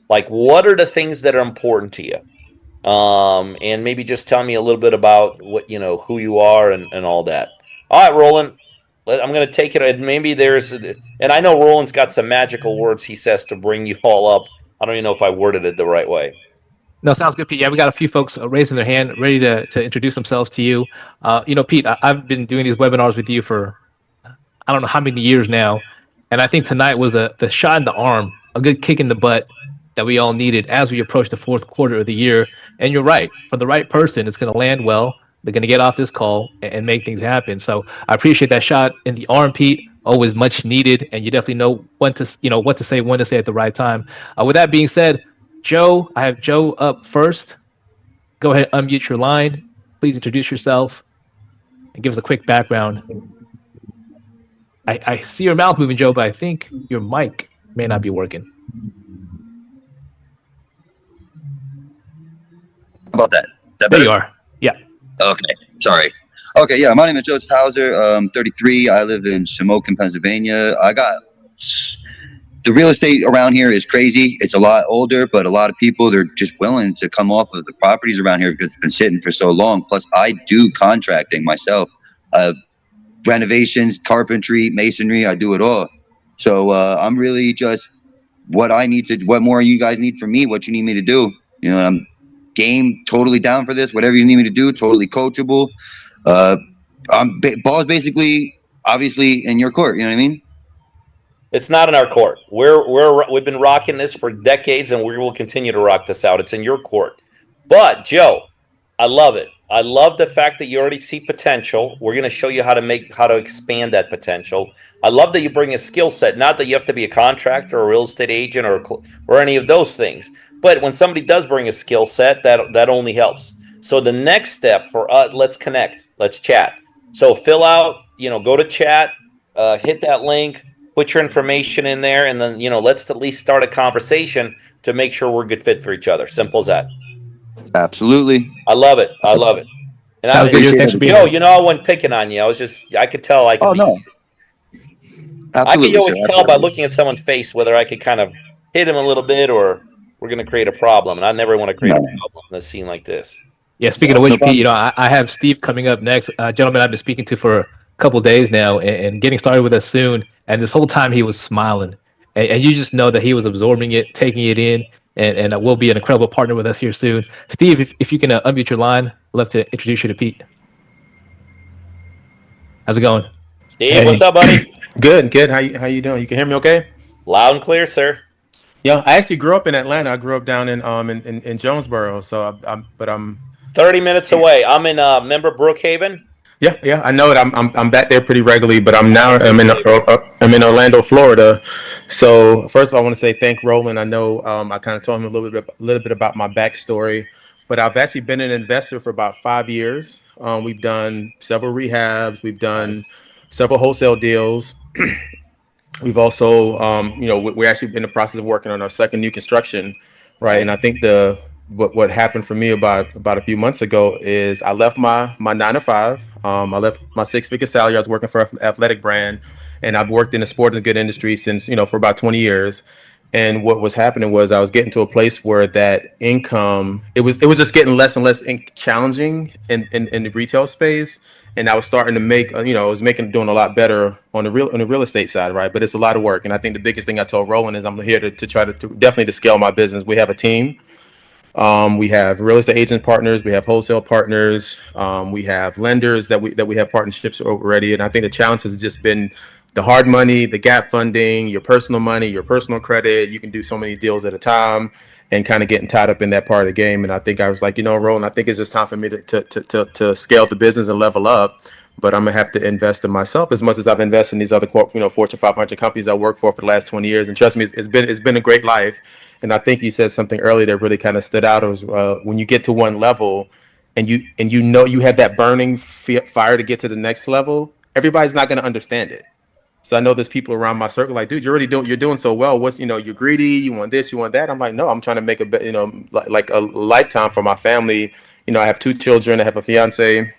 Like, what are the things that are important to you? And maybe just tell me a little bit about what, who you are and all that. All right, Roland, I'm going to take it. And maybe and I know Roland's got some magical words he says to bring you all up. I don't even know if I worded it the right way. No, sounds good, Pete. Yeah, we got a few folks raising their hand, ready to introduce themselves to you. Pete, I've been doing these webinars with you for I don't know how many years now, and I think tonight was the shot in the arm, a good kick in the butt that we all needed as we approach the fourth quarter of the year. And you're right, for the right person, it's going to land well. They're going to get off this call and make things happen. So I appreciate that shot in the arm, Pete. Always much needed, and you definitely know when to, what to say, when to say at the right time. With that being said, Joe, I have Joe up first. Go ahead, unmute your line. Please introduce yourself and give us a quick background. I see your mouth moving, Joe, but I think your mic may not be working. How about that? There you are. Yeah. Okay. Sorry. Okay. Yeah. My name is Joseph Hauser. 33. I live in Shamokin, Pennsylvania. The real estate around here is crazy. It's a lot older, but a lot of people, they're just willing to come off of the properties around here because it's been sitting for so long. Plus, I do contracting myself. Renovations, carpentry, masonry, I do it all. So I'm really just what more you guys need from me, what you need me to do. I'm game, totally down for this. Whatever you need me to do, totally coachable. Ball's basically, obviously, in your court. You know what I mean? It's not in our court. We've been rocking this for decades, and we will continue to rock this out. It's in your court. But Joe, I love it. I love the fact that you already see potential. We're going to show you how to expand that potential. I love that you bring a skill set. Not that you have to be a contractor or a real estate agent or any of those things. But when somebody does bring a skill set, that only helps. So the next step for us, let's connect. Let's chat. So fill out, go to chat, hit that link, put your information in there, and then, let's at least start a conversation to make sure we're a good fit for each other. Simple as that. Absolutely. I love it. And I wasn't picking on you. I could tell. I could always tell by looking at someone's face whether I could kind of hit him a little bit or we're going to create a problem. And I never want to create a problem in a scene like this. Yeah. Speaking of which, Pete, I have Steve coming up next. Gentleman I've been speaking to for a couple of days now and getting started with us soon. And this whole time he was smiling. And you just know that he was absorbing it, taking it in. And will be an incredible partner with us here soon. Steve, if you can unmute your line, I'd love to introduce you to Pete. How's it going? Steve, what's up, buddy? Good. How you doing? You can hear me okay? Loud and clear, sir. Yeah, I actually grew up in Atlanta. I grew up down in Jonesboro, so I'm 30 minutes away. I'm in remember Brookhaven? Yeah, I know it. I'm back there pretty regularly, but I'm in Orlando, Florida. So first of all, I want to say thank Roland. I know I kind of told him a little bit about my backstory, but I've actually been an investor for about 5 years. We've done several rehabs. We've done several wholesale deals. We've also, we're actually in the process of working on our second new construction, right? And I think what happened for me about a few months ago is I left my 9-to-5. I left my 6-figure salary. I was working for an athletic brand, and I've worked in the sporting goods industry since, for about 20 years. And what was happening was I was getting to a place where that income, it was just getting less and less challenging in the retail space. And I was starting to make, I was doing a lot better on the real estate side, right? But it's a lot of work. And I think the biggest thing I told Roland is I'm here to try to definitely to scale my business. We have a team. We have real estate agent partners. We have wholesale partners. We have lenders that we have partnerships already. And I think the challenge has just been the hard money, the gap funding, your personal money, your personal credit. You can do so many deals at a time and kind of getting tied up in that part of the game. And I think I was like, Roland, I think it's just time for me to scale the business and level up. But I'm gonna have to invest in myself as much as I've invested in these other Fortune 500 companies I worked for the last 20 years. And trust me, it's been a great life. And I think you said something earlier that really kind of stood out. It was when you get to one level, and you know you have that burning fire to get to the next level. Everybody's not gonna understand it. So I know there's people around my circle like, dude, you're doing so well. What's you're greedy. You want this, you want that. I'm like, no, I'm trying to make like a lifetime for my family. I have 2 children. I have a fiance.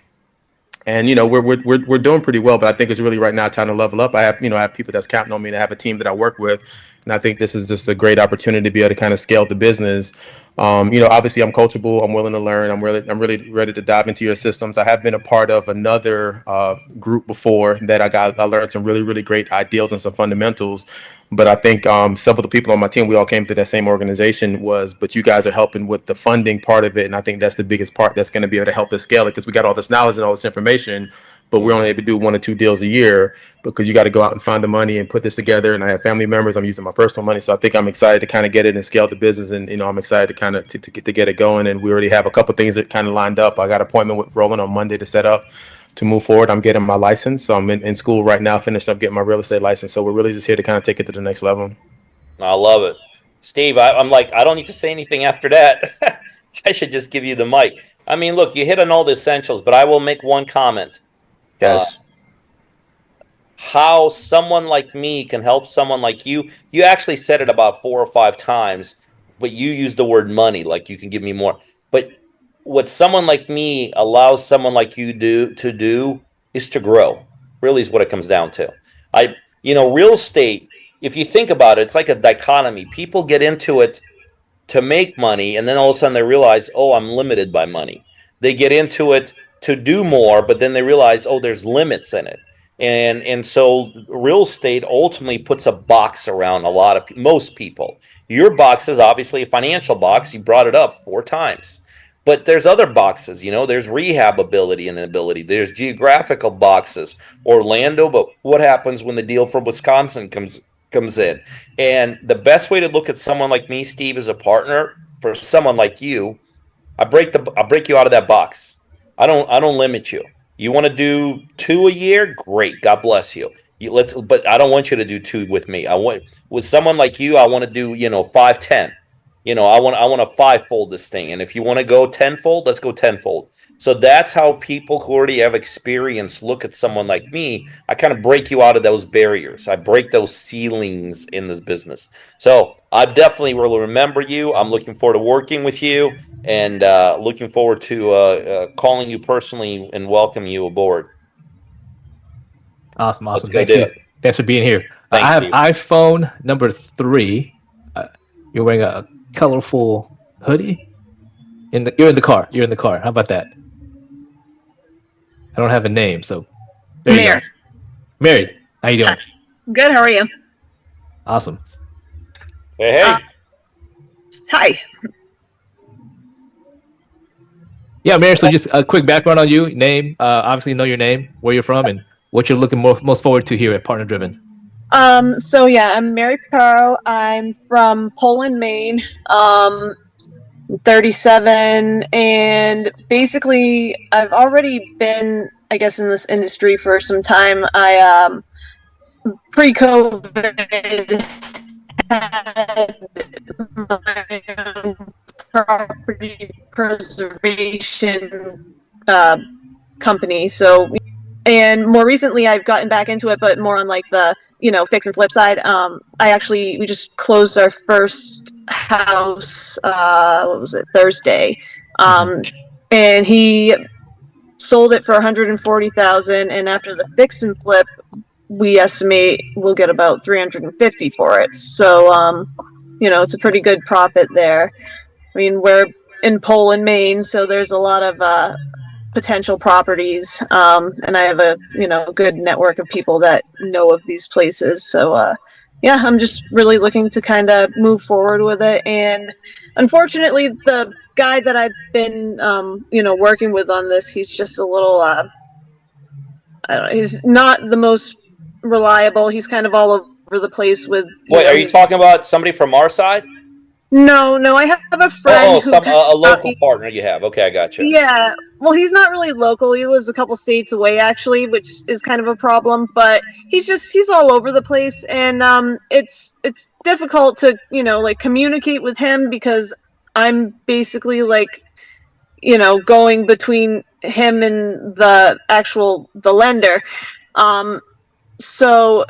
And we're doing pretty well, but I think it's really right now time to level up. I have people that's counting on me, and I have a team that I work with, and I think this is just a great opportunity to be able to kind of scale the business. Obviously I'm coachable. I'm willing to learn. I'm really ready to dive into your systems. I have been a part of another group before that I learned some really, really great ideals and some fundamentals. But I think several of the people on my team, we all came to that same organization but you guys are helping with the funding part of it. And I think that's the biggest part that's going to be able to help us scale it, because we got all this knowledge and all this information, but we're only able to do 1 or 2 deals a year because you got to go out and find the money and put this together. And I have family members. I'm using my personal money, so I think I'm excited to kind of get it and scale the business. And I'm excited to kind of to get it going. And we already have a couple things that kind of lined up. I got an appointment with Roland on Monday to set up to move forward. I'm getting my license, so I'm in school right now, finished up getting my real estate license. So we're really just here to kind of take it to the next level. I love it. Steve, I'm like, I don't need to say anything after that. I should just give you the mic. I mean, look, you hit on all the essentials, but I will make one comment. Yes. How someone like me can help someone like you. You actually said it about 4 or 5 times, but you used the word money, like you can give me more. But what someone like me allows someone like you to do is to grow. Really is what it comes down to. Real estate, if you think about it, it's like a dichotomy. People get into it to make money, and then all of a sudden they realize, oh, I'm limited by money. They get into it to do more, but then they realize, oh, there's limits in it. And so real estate ultimately puts a box around most people. Your box is obviously a financial box. You brought it up 4 times. But there's other boxes, there's rehab ability and ability. There's geographical boxes. Orlando, but what happens when the deal from Wisconsin comes in? And the best way to look at someone like me, Steve, as a partner for someone like you, I break you out of that box. I don't limit you. You want to do 2 a year? Great. God bless you. But I don't want you to do 2 with me. With someone like you, I want to do 5, 10. I want to 5-fold this thing. And if you want to go 10-fold, let's go 10-fold. So that's how people who already have experience look at someone like me. I kind of break you out of those barriers. I break those ceilings in this business. So I definitely will remember you. I'm looking forward to working with you, and looking forward to calling you personally and welcome you aboard. Awesome. Let's go Thanks, do Steve. Thanks for being here. Thanks, I have Steve. iPhone number 3. You're wearing a colorful hoodie. You're in the car. How about that? I don't have a name, so there you go. Mary, how you doing? Good. How are you? Awesome. Hey. Hi. Yeah, Mary. So just a quick background on you. Name. Obviously, know your name, where you're from, and what you're looking most forward to here at Partner Driven. So yeah, I'm Mary Picaro. I'm from Poland, Maine. 37, and basically I've already been, I guess, in this industry for some time. I pre-COVID had my own property preservation company. And more recently I've gotten back into it, but more on like the fix and flip side. We just closed our first house, Thursday, and he sold it for $140,000, and after the fix and flip, we estimate we'll get about $350 for it. So it's a pretty good profit there. I mean, we're in Poland, Maine, so there's a lot of potential properties, and I have a good network of people that know of these places. So I'm just really looking to kind of move forward with it. And unfortunately, the guy that I've been working with on this, he's just a little I don't know, he's not the most reliable. He's kind of all over the place with. Wait, are you talking about somebody from our side? No, I have a friend. A local partner you have. Okay, I got you. Yeah, well, he's not really local. He lives a couple states away, actually, which is kind of a problem. But he's all over the place, and it's difficult to communicate with him because I'm basically going between him and the lender. So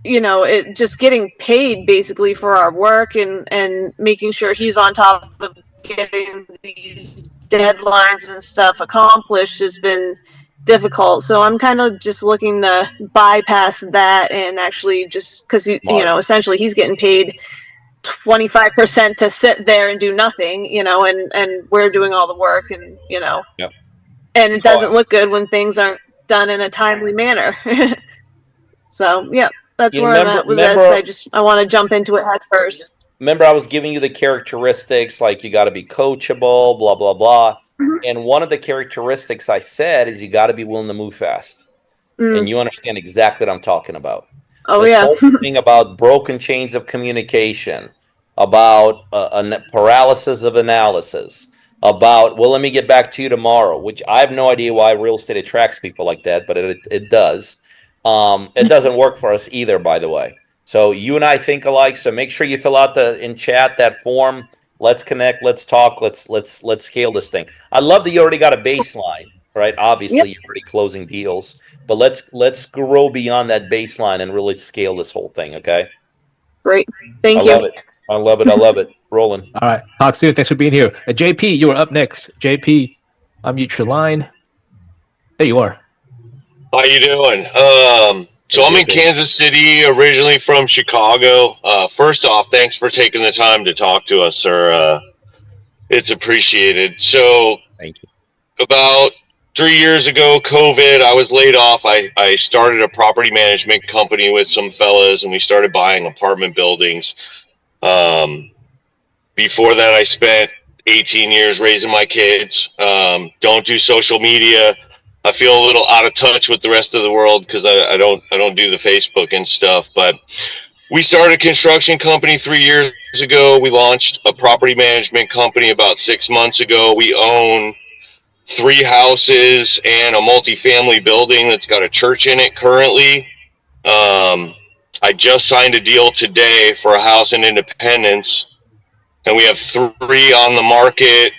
it just getting paid basically for our work and making sure he's on top of getting these deadlines and stuff accomplished has been difficult. So I'm kind of just looking to bypass that and actually just because essentially he's getting paid 25% to sit there and do nothing, and we're doing all the work, and Yep. And it doesn't look good when things aren't done in a timely manner. So yeah. That's where I'm at with this. I want to jump into it head first. Remember, I was giving you the characteristics, like you got to be coachable, blah, blah, blah. Mm-hmm. And one of the characteristics I said is you got to be willing to move fast. and you understand exactly what I'm talking about. Oh This yeah. whole thing about broken chains of communication, about paralysis of analysis, about, well, let me get back to you tomorrow, which I have no idea why real estate attracts people like that, but it does. It doesn't work for us either, by the way. So you and I think alike. So make sure you fill out in chat that form. Let's connect. Let's talk. Let's scale this thing. I love that you already got a baseline, right? Obviously, Yep. you're already closing deals, but let's grow beyond that baseline and really scale this whole thing. Okay. Great. Thank I you. love it. I love it. I love it. Rolling. All right. Talk soon. Thanks for being here. JP, you are up next. JP, unmute your line. There you are. How you doing? So I'm in JP. Kansas City, originally from Chicago. First off, thanks for taking the time to talk to us, sir. It's appreciated. So Thank you. about 3 years ago, COVID, I was laid off. I started a property management company with some fellas, and we started buying apartment buildings. Before that, I spent 18 years raising my kids. Don't do social media. I feel a little out of touch with the rest of the world because I don't do the Facebook and stuff. But we started a construction company 3 years ago. We launched a property management company about 6 months ago. We own 3 houses and a multifamily building that's got a church in it currently. I just signed a deal today for a house in Independence, and we have 3 on the market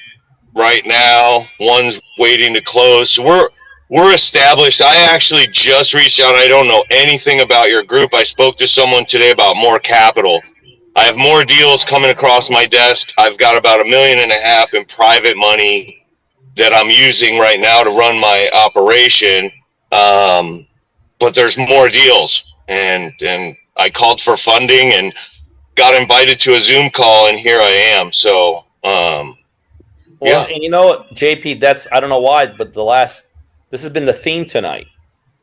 right now. One's waiting to close. So we're established. I actually just reached out. I don't know anything about your group. I spoke to someone today about more capital. I have more deals coming across my desk. I've got about $1.5 million in private money that I'm using right now to run my operation. But there's more deals, and I called for funding and got invited to a Zoom call, and here I am. So, Well, yeah. and you know what, JP, I don't know why, but this has been the theme tonight.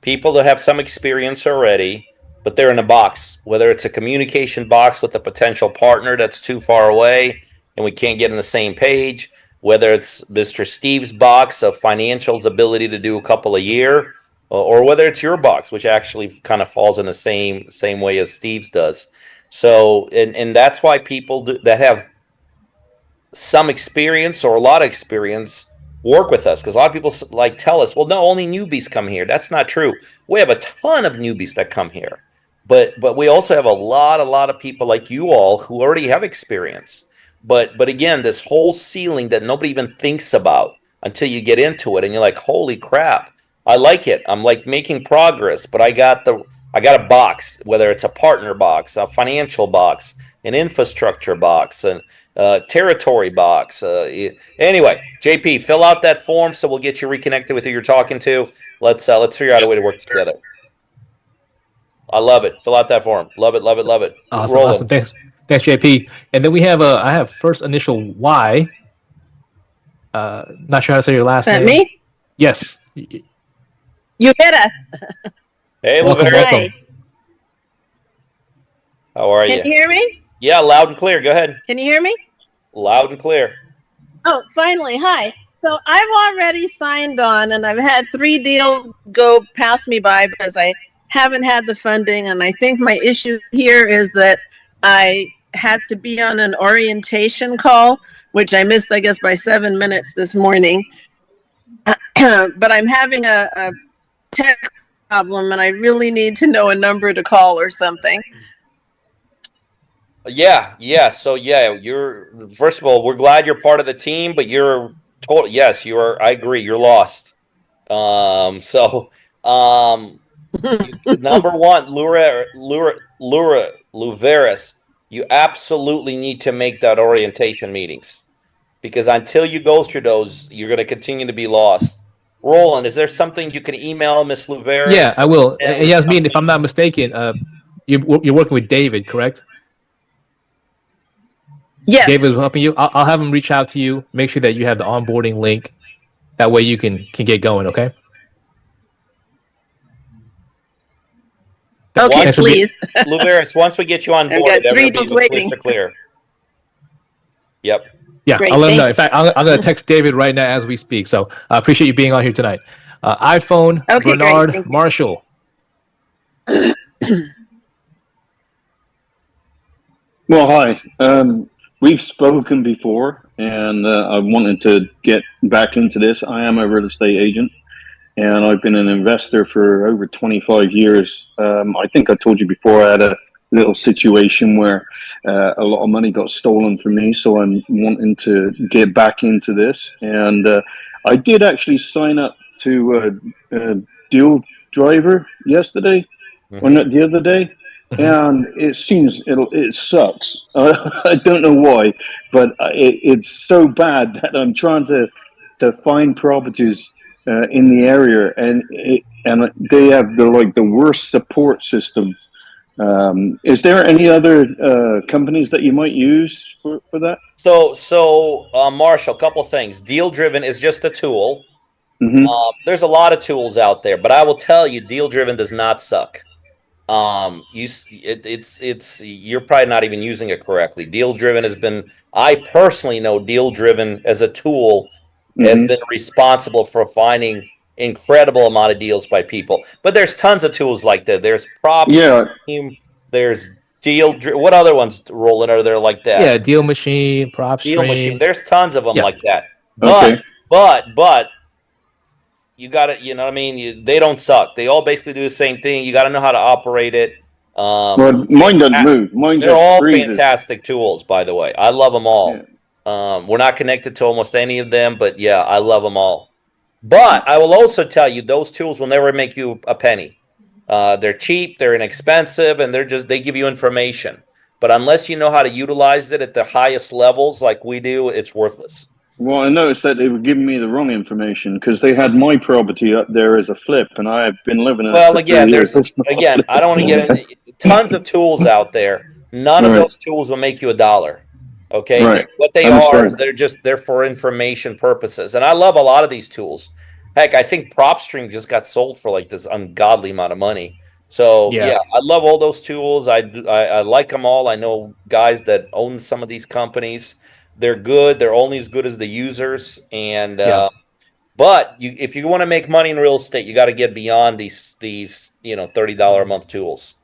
People that have some experience already, but they're in a box, whether it's a communication box with a potential partner that's too far away and we can't get on the same page, whether it's Mr. Steve's box of financials ability to do a couple a year, or whether it's your box, which actually kind of falls in the same way as Steve's does. So, and that's why people that have some experience or a lot of experience work with us, because a lot of people like tell us, well, no, only newbies come here. That's not true. We have a ton of newbies that come here, but we also have a lot of people like you all who already have experience. But again, this whole ceiling that nobody even thinks about until you get into it, and you're like, holy crap, I like it. I'm like making progress, but I got a box, whether it's a partner box, a financial box, an infrastructure box, and territory box. Anyway, JP, fill out that form so we'll get you reconnected with who you're talking to. Let's figure out a way to work together. I love it. Fill out that form. Love it. Love it. Love it. Awesome. Roland. Awesome. Thanks, JP. And then we have I have first initial Y. Not sure how to say your last Is that name. me? Yes. You hit us. Hey, Welcome, Laverius. welcome. How are Can you? you hear me? Yeah, loud and clear. Go ahead. Can you hear me? Loud and clear. Oh, finally. Hi. So I've already signed on and I've had 3 deals go pass me by because I haven't had the funding. And I think my issue here is that I had to be on an orientation call, which I missed, I guess, by 7 minutes this morning. But I'm having a tech problem and I really need to know a number to call or something. Yeah. So you're first of all, we're glad you're part of the team, but you're total. Yes, you are. I agree. You're lost. So number one, Laverius, you absolutely need to make that orientation meetings, because until you go through those, you're going to continue to be lost. Roland, is there something you can email Miss Laverius? Yeah, I will. Yeah, And Yasmin, if I'm not mistaken, you're working with David, correct? Yes. David is helping you. I'll have him reach out to you. Make sure that you have the onboarding link. That way you can get going. Okay. Okay, Once we please. Laverius, once we get you on I've board, got 3 everything deals will be waiting. crystal clear. Yep. Yeah, Great, I'll let him thank know. you. In fact, I'm going to text David right now as we speak. So I appreciate you being on here tonight. iPhone, Okay, great, Bernard thank you. Marshall. Well, hi. We've spoken before, and I wanted to get back into this. I am a real estate agent, and I've been an investor for over 25 years. I think I told you before I had a little situation where a lot of money got stolen from me, so I'm wanting to get back into this. And I did actually sign up to Deal Driver yesterday, or not the other day. And it seems it sucks. I don't know why, but it's so bad that I'm trying to find properties in the area, and they have the worst support system. Is there any other companies that you might use for that? So Marshall, a couple things. Deal Driven is just a tool. Mm-hmm. There's a lot of tools out there, but I will tell you, Deal Driven does not suck. You're probably not even using it correctly. Deal Driven has been, I personally know Deal Driven as a tool has been responsible for finding incredible amount of deals by people. But there's tons of tools like that. There's Props. Yeah. There's what other ones, Roland, are there like that? Yeah, Deal Machine, Prop Deal Stream. Machine. There's tons of them like that. Okay. But you got to, you know what I mean? They don't suck. They all basically do the same thing. You got to know how to operate it. Well, mine doesn't move. Mine they're just all freezes. fantastic tools, by the way. I love them all. We're not connected to almost any of them, but yeah, I love them all. But I will also tell you, those tools will never make you a penny. They're cheap, they're inexpensive, and they give you information. But unless you know how to utilize it at the highest levels like we do, it's worthless. Well, I noticed that they were giving me the wrong information because they had my property up there as a flip, and I have been living in it. Well, again, I don't want to get into tons of tools out there. None of those tools will make you $1. Okay, Right. What they are is they're for information purposes, and I love a lot of these tools. Heck, I think PropStream just got sold for like this ungodly amount of money. So yeah, I love all those tools. I like them all. I know guys that own some of these companies. They're good. They're only as good as the users. And but if you want to make money in real estate, you got to get beyond these $30 a month tools.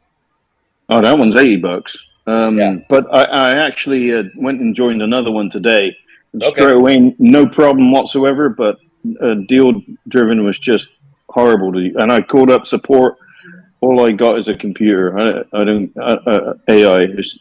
Oh, that one's $80. But I actually went and joined another one today. And straight away, no problem whatsoever. But Deal Driven was just horrible to you. And I called up support. All I got is a computer. I don't AI. It's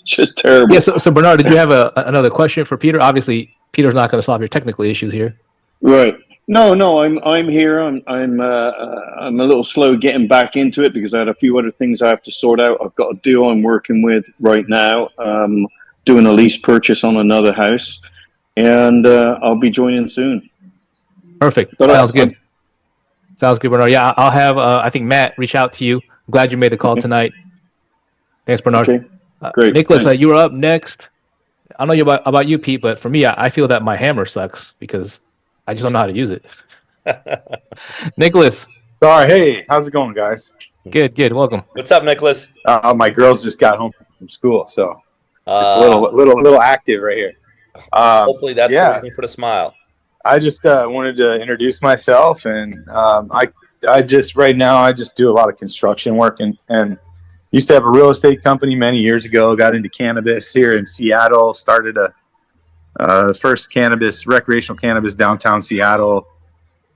just terrible. Yeah. So Bernard, did you have another question for Peter? Obviously, Peter's not going to solve your technical issues here. Right. No. I'm here. I'm a little slow getting back into it because I had a few other things I have to sort out. I've got a deal I'm working with right now. Doing a lease purchase on another house, and I'll be joining soon. Perfect. Sounds good. Sounds good, Bernard. Yeah, I'll have I think Matt reach out to you. I'm glad you made the call tonight. Thanks, Bernard. Okay. Great. Nicholas, you were up next. I don't know about you, Pete, but for me, I feel that my hammer sucks because I just don't know how to use it. Nicholas. Sorry. Hey, how's it going, guys? Good. Welcome. What's up, Nicholas? My girls just got home from school, so it's a little active right here. Hopefully that's the reason for the smile. I just wanted to introduce myself, and I just right now I just do a lot of construction work and used to have a real estate company many years ago. Got into cannabis here in Seattle. Started a first recreational cannabis downtown Seattle.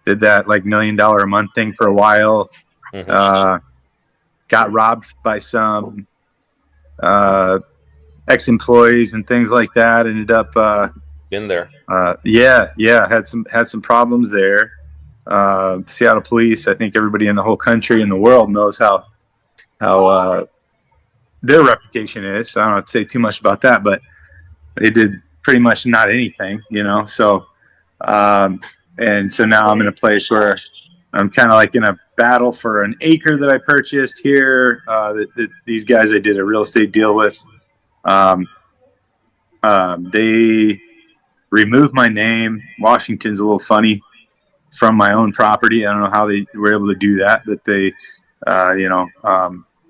Did that like $1 million a month thing for a while. Got robbed by some ex-employees and things like that. Ended up in there. Had some problems there. Seattle police. I think everybody in the whole country and the world knows how their reputation is. I don't have to say too much about that, but they did pretty much not anything, So, and so now I'm in a place where I'm kind of like in a battle for an acre that I purchased here. These guys I did a real estate deal with. They removed my name. Washington's a little funny from my own property. I don't know how they were able to do that, but they,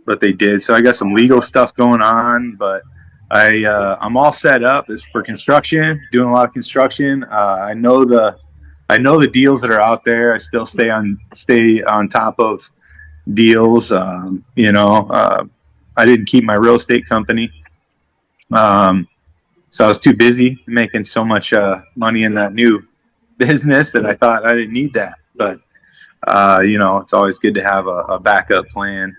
but they did. So I got some legal stuff going on, but I'm all set up as for construction, doing a lot of construction. I know the deals that are out there. I still stay on top of deals. I didn't keep my real estate company. So I was too busy making so much money in that new business that I thought I didn't need that. But, it's always good to have a backup plan.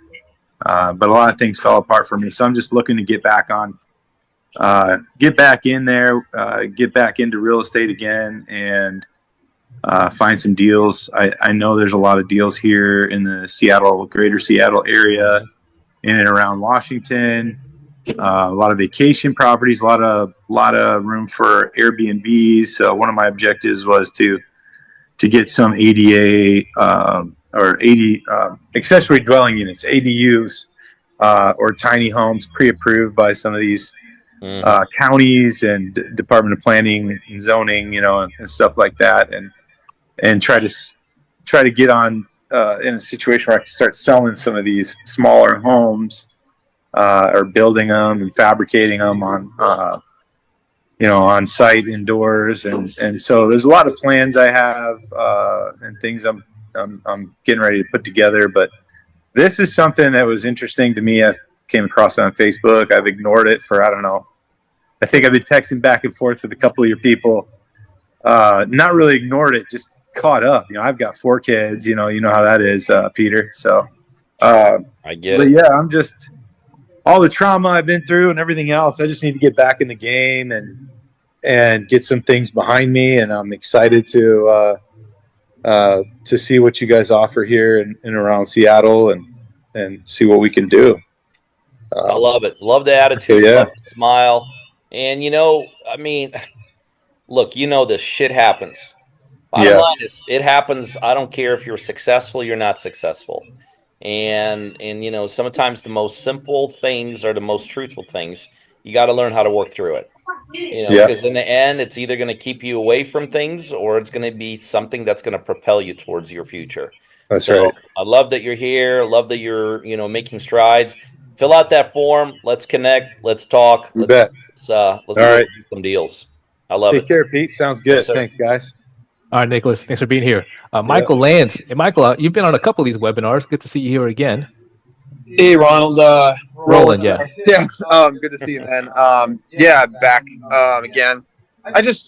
But a lot of things fell apart for me. So I'm just looking to get back in there, get back into real estate again, and find some deals. I know there's a lot of deals here in the greater Seattle area, in and around Washington. A lot of vacation properties, a lot of room for Airbnbs. So one of my objectives was to get some ADA or accessory dwelling units, ADUs, or tiny homes pre-approved by some of these counties and Department of Planning and Zoning, and stuff like that, and try to get on in a situation where I can start selling some of these smaller homes. Or building them and fabricating them on site indoors, and so there's a lot of plans I have and things I'm getting ready to put together. But this is something that was interesting to me. I came across it on Facebook. I've ignored it for, I don't know. I think I've been texting back and forth with a couple of your people. Not really ignored it, just caught up. I've got 4 kids. You know how that is, Peter. So I get it. But yeah, I'm just. All the trauma I've been through and everything else, I just need to get back in the game and get some things behind me. And I'm excited to see what you guys offer here in around Seattle and see what we can do. I love it. Love the attitude. So, yeah. Love the smile. And look, this shit happens. Bottom line is, it happens. I don't care if you're successful, you're not successful. And sometimes the most simple things are the most truthful things. You got to learn how to work through it. Because in the end, it's either going to keep you away from things, or it's going to be something that's going to propel you towards your future. That's right. I love that you're here. Love that you're making strides. Fill out that form. Let's connect. Let's talk. Let's All do right. some deals. I love it. Take care, Pete. Sounds good. Yes, sir. Thanks, guys. All right, Nicholas, thanks for being here. Michael Lance. Hey, Michael, you've been on a couple of these webinars. Good to see you here again. Hey, Ronald. Roland, yeah. Yeah, good to see you, man. Back again.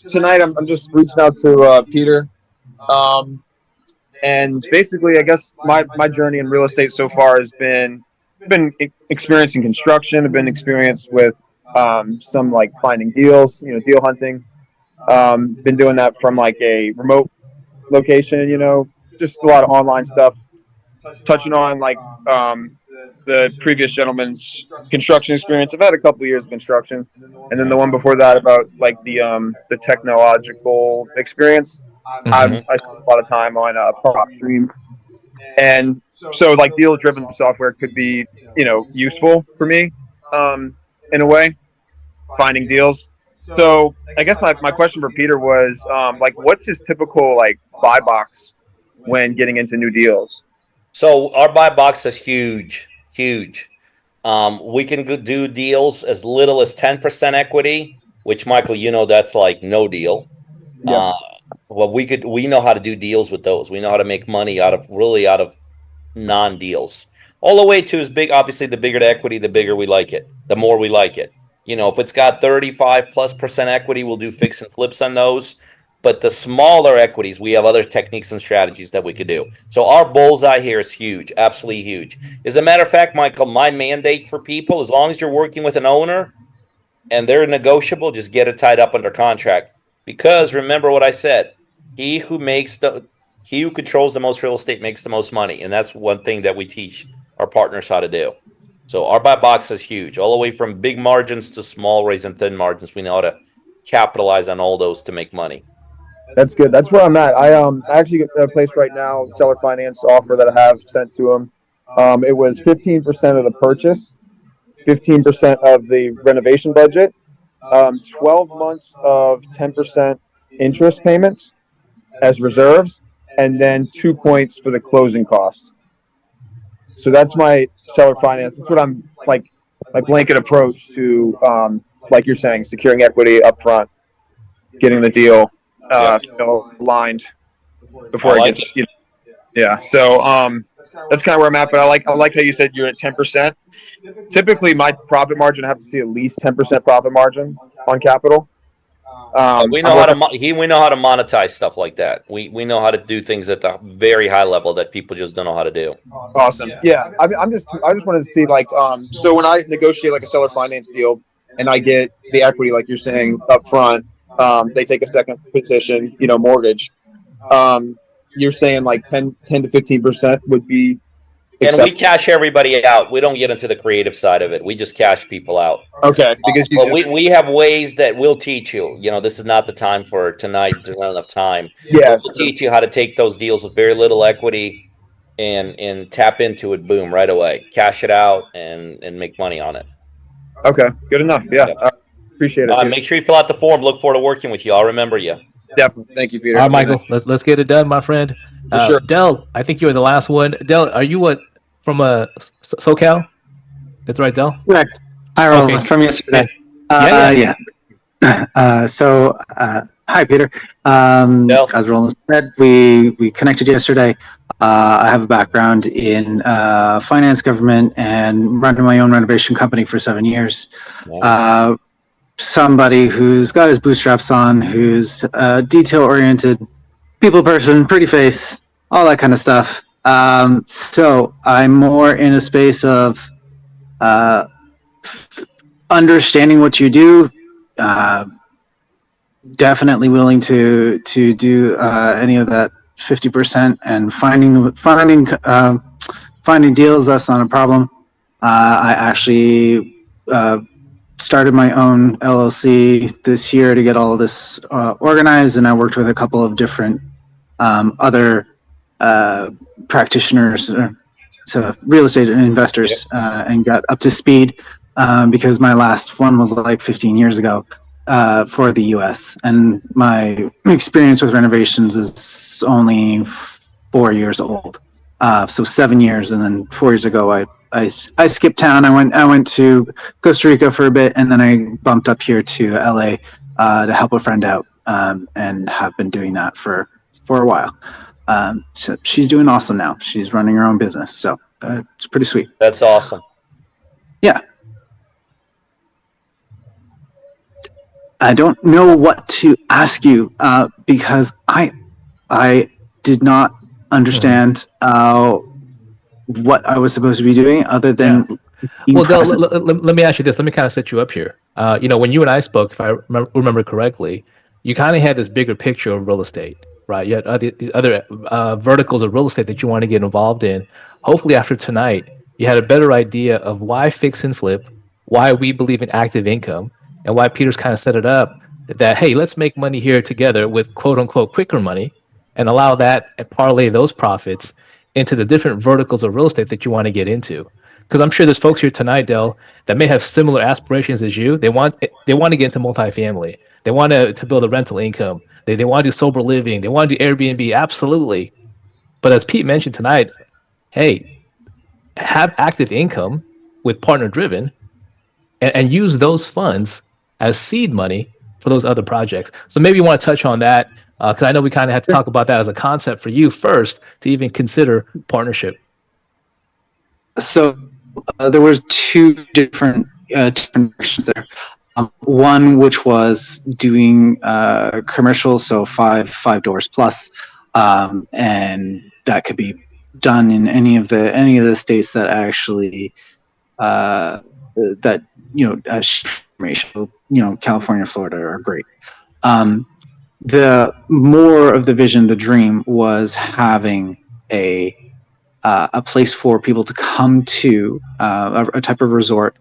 Tonight I'm just reaching out to Peter. And basically, I guess my journey in real estate so far has been experiencing construction. I've been experienced with some like finding deals, deal hunting. Been doing that from like a remote location, just a lot of online stuff. Touching on like the previous gentleman's construction experience. I've had a couple of years of construction, and then the one before that about like the technological experience. I spent a lot of time on PropStream, and so like deal-driven software could be useful for me in a way, finding deals. So I guess my question for Peter was what's his typical like buy box when getting into new deals? So our buy box is huge. We can do deals as little as 10% equity, which Michael, that's like no deal. Yeah. We know how to do deals with those. We know how to make money out of non-deals. All the way to as big, obviously the bigger the equity, the bigger we like it, the more we like it. If it's got 35+% equity, we'll do fix and flips on those. But the smaller equities, we have other techniques and strategies that we could do. So our bullseye here is huge, absolutely huge. As a matter of fact, Michael, my mandate for people, as long as you're working with an owner and they're negotiable, just get it tied up under contract. Because remember what I said, he who controls the most real estate makes the most money. And that's one thing that we teach our partners how to do. So our buy box is huge, all the way from big margins to small, raise and thin margins. We know how to capitalize on all those to make money. That's good. That's where I'm at. I actually get a place right now, seller finance offer that I have sent to him. It was 15% of the purchase, 15% of the renovation budget, 12 months of 10% interest payments as reserves, and then 2 points for the closing cost. So that's my seller finance. That's what I'm like, my blanket approach to, like you're saying, securing equity up front, getting the deal aligned before it gets. So that's kind of where I'm at. But I like how you said you're at 10%. Typically, my profit margin, I have to see at least 10% profit margin on capital. We know how to monetize stuff like that. We know how to do things at the very high level that people just don't know how to do. Awesome. Yeah, I just wanted to see like so when I negotiate like a seller finance deal and I get the equity like you're saying up front, they take a second position, mortgage. You're saying like 10 to 15% would be. And we cash everybody out. We don't get into the creative side of it. We just cash people out. Okay, because we have ways that we'll teach you. This is not the time for tonight. There's not enough time. Yeah, we'll teach you how to take those deals with very little equity and tap into it. Boom, right away. Cash it out and make money on it. Okay, good enough. Yeah, I appreciate it. Make sure you fill out the form. Look forward to working with you. I'll remember you. Definitely. Thank you, Peter. All right, Michael. Let's get it done, my friend. Sure. Del, I think you were the last one. Del, are you from SoCal? That's right, Del? Correct. Hi, Roland, from yesterday. Yeah. Hi, Peter. As Roland said, we connected yesterday. I have a background in finance, government, and running my own renovation company for 7 years. Nice. Somebody who's got his bootstraps on, who's detail-oriented, people person, pretty face, all that kind of stuff. So I'm more in a space of understanding what you do. Definitely willing to do any of that 50% and finding deals. That's not a problem. I actually started my own LLC this year to get all of this organized, and I worked with a couple of different other practitioners, so real estate investors, and got up to speed because my last one was like 15 years ago for the US, and my experience with renovations is only 4 years old. So 7 years, and then 4 years ago I skipped town. I went to Costa Rica for a bit, and then I bumped up here to LA to help a friend out, and have been doing that for a while. So she's doing awesome now. She's running her own business, so it's pretty sweet. That's awesome. Yeah. I don't know what to ask you because I did not understand what I was supposed to be doing other than. Well, Del, let me ask you this. Let me kind of set you up here. When you and I spoke, if I remember correctly, you kind of had this bigger picture of real estate, right? You had these other verticals of real estate that you want to get involved in. Hopefully, after tonight, you had a better idea of why fix and flip, why we believe in active income, and why Peter's kind of set it up that, hey, let's make money here together with quote unquote quicker money and allow that and parlay those profits into the different verticals of real estate that you want to get into. Because I'm sure there's folks here tonight, Del, that may have similar aspirations as you. They want to get into multifamily. They want to build a rental income. They want to do sober living. They want to do Airbnb. Absolutely. But as Pete mentioned tonight, hey, have active income with partner driven and use those funds as seed money for those other projects. So maybe you want to touch on that, because I know we kind of had to talk about that as a concept for you first to even consider partnership. So there was two different directions there. One which was doing commercial, so five doors plus, and that could be done in any of the states that actually California, Florida are great. The more of the vision, the dream was having a place for people to come to, a type of resort,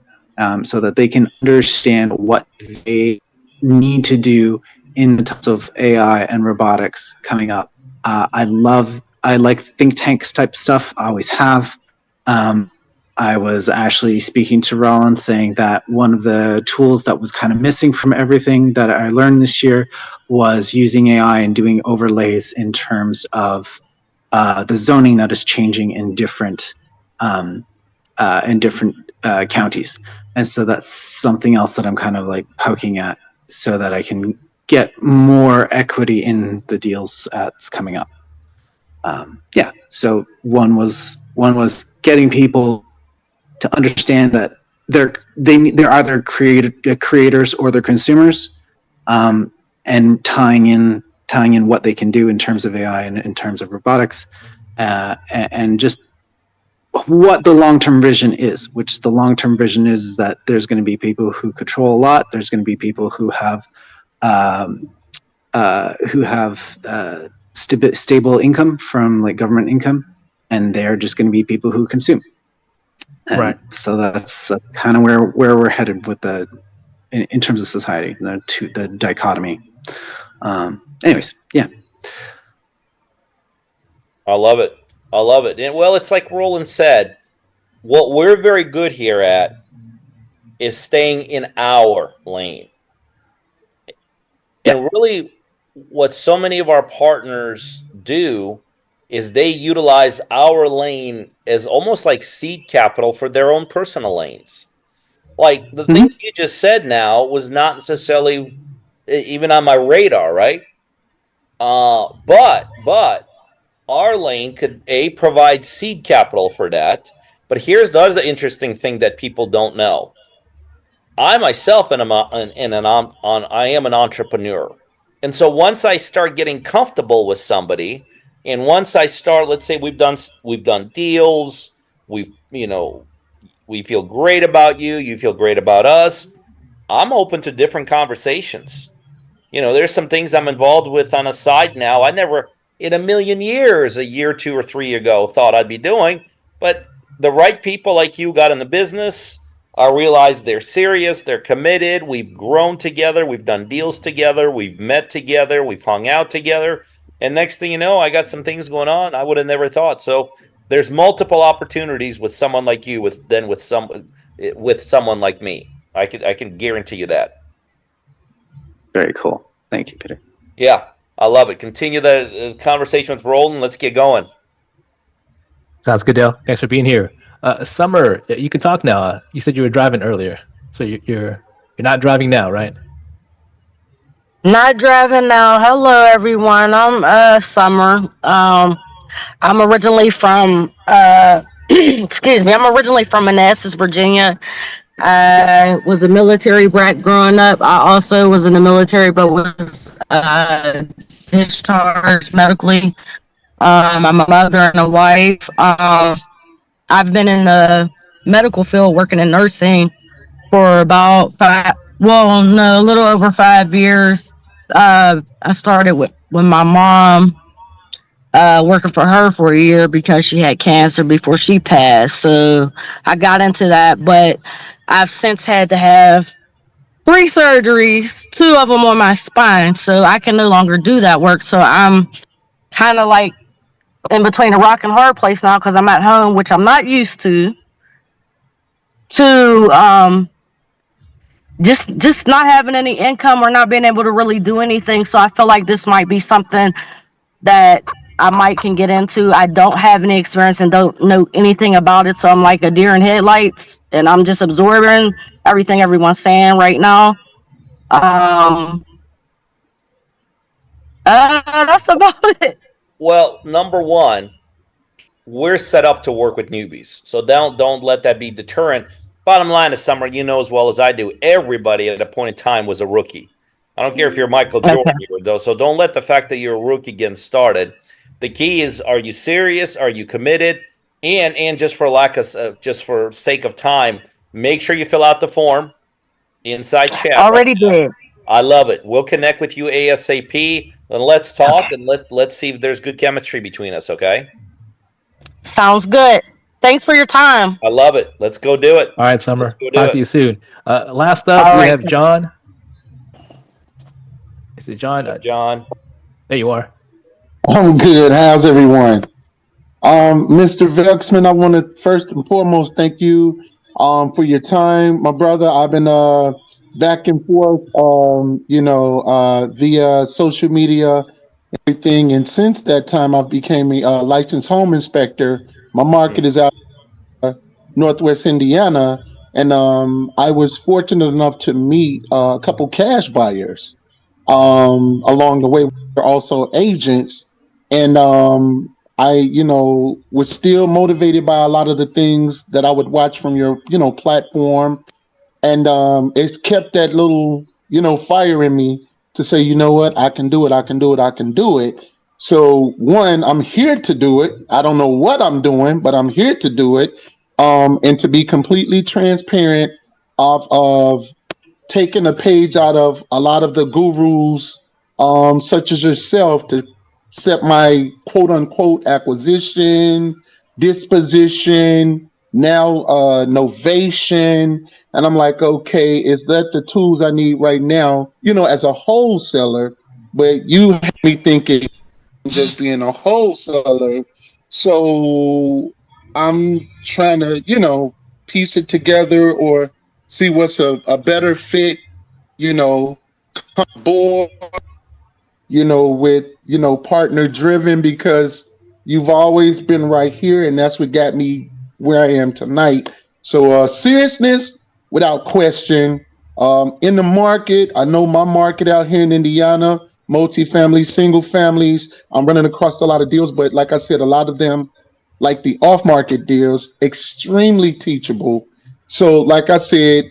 so that they can understand what they need to do in the terms of AI and robotics coming up. I like think tanks type stuff. I always have. I was actually speaking to Roland saying that one of the tools that was kind of missing from everything that I learned this year was using AI and doing overlays in terms of the zoning that is changing in different counties. And so that's something else that I'm kind of like poking at so that I can get more equity in the deals that's coming up. So one was One was getting people to understand that they're either creators or they're consumers, and tying in what they can do in terms of AI and in terms of robotics, and just what the long-term vision is. Which the long-term vision is that there's going to be people who control a lot. There's going to be people who have stable income from like government income, and they're just going to be people who consume. And right. So that's kind of where we're headed with in terms of society, the dichotomy. Anyways, yeah. I love it. I love it. And well, it's like Roland said, what we're very good here at is staying in our lane. And really, what so many of our partners do is they utilize our lane as almost like seed capital for their own personal lanes. Like the thing you just said now was not necessarily even on my radar, right? But our lane could provide seed capital for that. But here's the other interesting thing that people don't know. I myself I am an entrepreneur. And so once I start getting comfortable with somebody, and once I start, let's say we've done deals, we feel great about you, you feel great about us, I'm open to different conversations. There's some things I'm involved with on a side now I never in a million years, a year, 2 or 3 ago, thought I'd be doing. But the right people like you got in the business. I realize they're serious, they're committed, we've grown together, we've done deals together, we've met together, we've hung out together. And next thing you know, I got some things going on I would have never thought. So there's multiple opportunities with someone like you with someone like me. I can guarantee you that. Very cool. Thank you, Peter. Yeah, I love it. Continue the conversation with Roland. Let's get going. Sounds good, Dale. Thanks for being here. Summer, you can talk now. You said you were driving earlier, so you're not driving now, right? Not driving now. Hello, everyone. I'm Summer. I'm originally from excuse me. I'm originally from Manassas, Virginia. I was a military brat growing up. I also was in the military, but was discharged medically. I'm a mother and a wife. I've been in the medical field working in nursing for about a little over 5 years. I started with my mom, working for her for a year because she had cancer before she passed. So I got into that, but I've since had to have 3 surgeries, 2 of them on my spine. So I can no longer do that work. So I'm kind of like in between a rock and hard place now because I'm at home, which I'm not used to just not having any income or not being able to really do anything. So I feel like this might be something that I can get into. I don't have any experience and don't know anything about it. So I'm like a deer in headlights and I'm just absorbing everything everyone's saying right now. That's about it. Well, number one, we're set up to work with newbies. So don't let that be deterrent. Bottom line is, Summer, you know as well as I do, everybody at a point in time was a rookie. I don't care if you're Michael Jordan, though. So don't let the fact that you're a rookie get started. The key is, are you serious? Are you committed? And just for sake of time, make sure you fill out the form inside chat. Already did. I love it. We'll connect with you ASAP and let's talk and let's see if there's good chemistry between us. Okay. Sounds good. Thanks for your time. I love it. Let's go do it. All right, Summer. Talk to you soon. Last up, we have John. Is it John? John. There you are. I'm good. How's everyone? Mr. Vexman, I want to first and foremost thank you for your time. My brother, I've been back and forth, via social media, everything. And since that time, I became a licensed home inspector. My market is out Northwest Indiana. And I was fortunate enough to meet a couple cash buyers along the way. We're also agents. And I, was still motivated by a lot of the things that I would watch from your, platform. And it's kept that little, fire in me to say, you know what, I can do it, I can do it, I can do it. So one, I'm here to do it. I don't know what I'm doing, but I'm here to do it. And to be completely transparent of taking a page out of a lot of the gurus, such as yourself, to set my quote unquote acquisition, disposition, now novation. And I'm like, okay, is that the tools I need right now, as a wholesaler? But you had me thinking just being a wholesaler. So I'm trying to, piece it together or see what's a better fit, come aboard, with, partner driven, because you've always been right here, and that's what got me where I am tonight. So seriousness, without question, in the market, I know my market out here in Indiana, multifamily, single families, I'm running across a lot of deals, but like I said, a lot of them, like the off-market deals, extremely teachable. So like I said,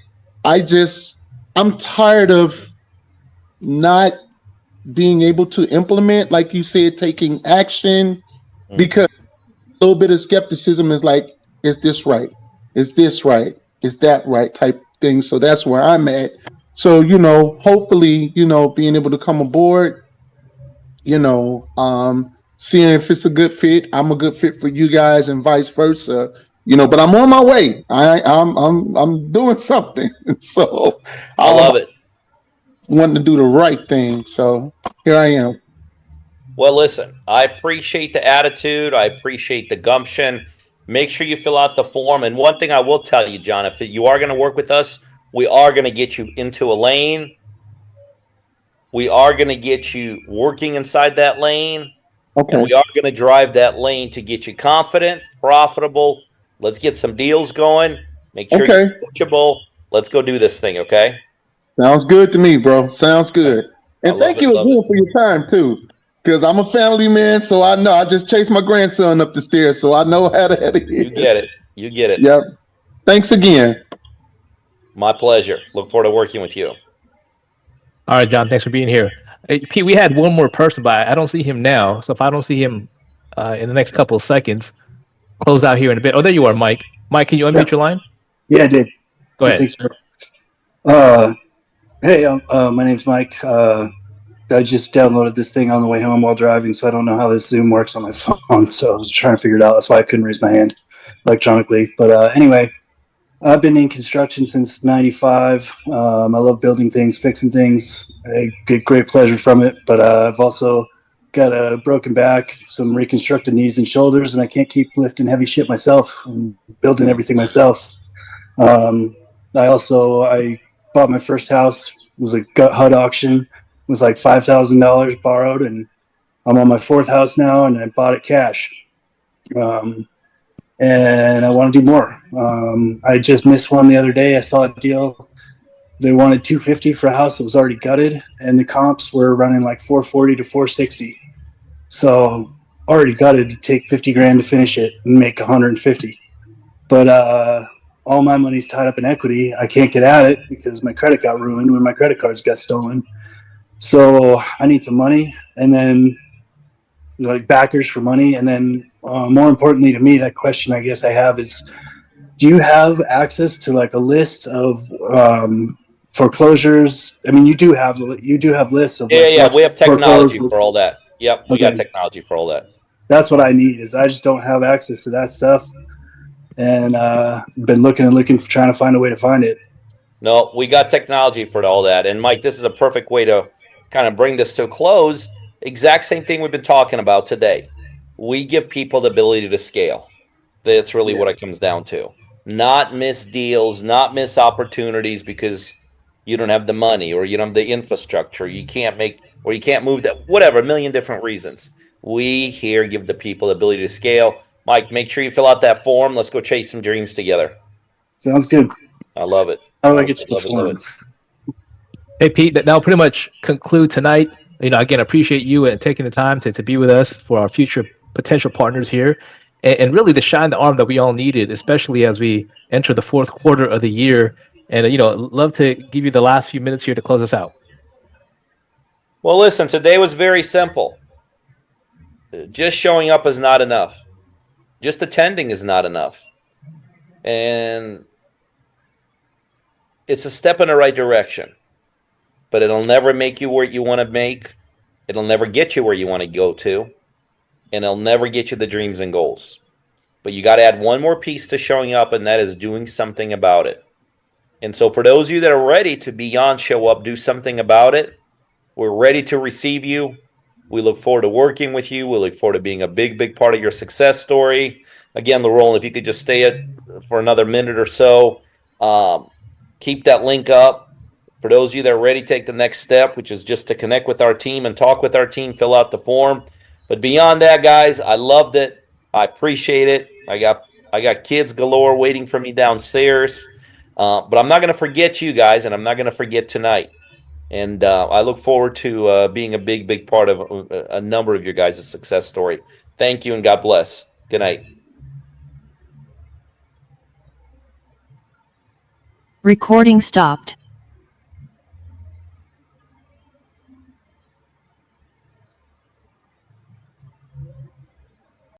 I'm tired of not being able to implement, like you said, taking action, because a little bit of skepticism is like, is this right? Is this right? Is that right? Type thing. So that's where I'm at. So, hopefully, being able to come aboard, seeing if it's a good fit, I'm a good fit for you guys and vice versa. But I'm on my way. I'm doing something. So I love it. Wanting to do the right thing. So here I am. Well, listen, I appreciate the attitude. I appreciate the gumption. Make sure you fill out the form. And one thing I will tell you, John, if you are going to work with us, we are going to get you into a lane. We are going to get you working inside that lane. Okay. And we are going to drive that lane to get you confident, profitable. Let's get some deals going. Make sure you're coachable. Let's go do this thing, okay? Sounds good to me, bro. Sounds good. And thank you again for your time, too. Because I'm a family man, so I know. I just chased my grandson up the stairs, so I know how that is. You get it. You get it. Yep. Thanks again. My pleasure. Look forward to working with you. All right, John. Thanks for being here. Hey, Pete, we had one more person, but I don't see him now. So if I don't see him in the next couple of seconds, close out here in a bit. Oh, there you are, Mike. Mike, can you unmute your line? Yeah, I did. Go ahead. Thanks, sir. Hey, my name's Mike. I just downloaded this thing on the way home while driving, so I don't know how this Zoom works on my phone. So I was trying to figure it out. That's why I couldn't raise my hand electronically. But anyway, I've been in construction since '95. I love building things, fixing things. I get great pleasure from it. But I've also got a broken back, some reconstructed knees and shoulders, and I can't keep lifting heavy shit myself and building everything myself. I bought my first house. It was a gut HUD auction. It was like $5,000 borrowed, and I'm on my fourth house now, and I bought it cash. And I want to do more. I just missed one the other day. I saw a deal. They wanted $250 for a house that was already gutted, and the comps were running like $440 to $460. So already gutted, to take $50,000 to finish it and make $150. But all my money's tied up in equity. I can't get at it because my credit got ruined when my credit cards got stolen. So I need some money, and then like backers for money. And then more importantly to me, that question I guess I have is, do you have access to like a list of foreclosures? I mean, you do have lists of Yeah, we have technology for all that. Yep, we got technology for all that. That's what I need. Is I just don't have access to that stuff, and been looking for trying to find a way to find it. No, we got technology for all that. And Mike, this is a perfect way to kind of bring this to a close. Exact same thing we've been talking about today. We give people the ability to scale. That's really what it comes down to. Not miss deals, not miss opportunities because you don't have the money or you don't have the infrastructure. You can't move that, whatever, a million different reasons. We here give the people the ability to scale. Mike, make sure you fill out that form. Let's go chase some dreams together. Sounds good. I love it. How do I get to the forms? Hey, Pete, that'll pretty much conclude tonight. Again, I appreciate you and taking the time to be with us for our future potential partners here, and really to shine the arm that we all needed, especially as we enter the fourth quarter of the year. And love to give you the last few minutes here to close us out. Well, listen, today was very simple. Just showing up is not enough. Just attending is not enough. And it's a step in the right direction. But it'll never make you where you want to make. It'll never get you where you want to go to. And it'll never get you the dreams and goals. But you got to add one more piece to showing up, and that is doing something about it. And so for those of you that are ready to beyond show up, do something about it, we're ready to receive you. We look forward to working with you. We look forward to being a big, big part of your success story. Again, Laurel, if you could just stay for another minute or so, keep that link up. For those of you that are ready to take the next step, which is just to connect with our team and talk with our team, fill out the form. But beyond that, guys, I loved it. I appreciate it. I got kids galore waiting for me downstairs. But I'm not going to forget you guys, and I'm not going to forget tonight. And I look forward to being a big, big part of a number of your guys' success story. Thank you, and God bless. Good night. Recording stopped.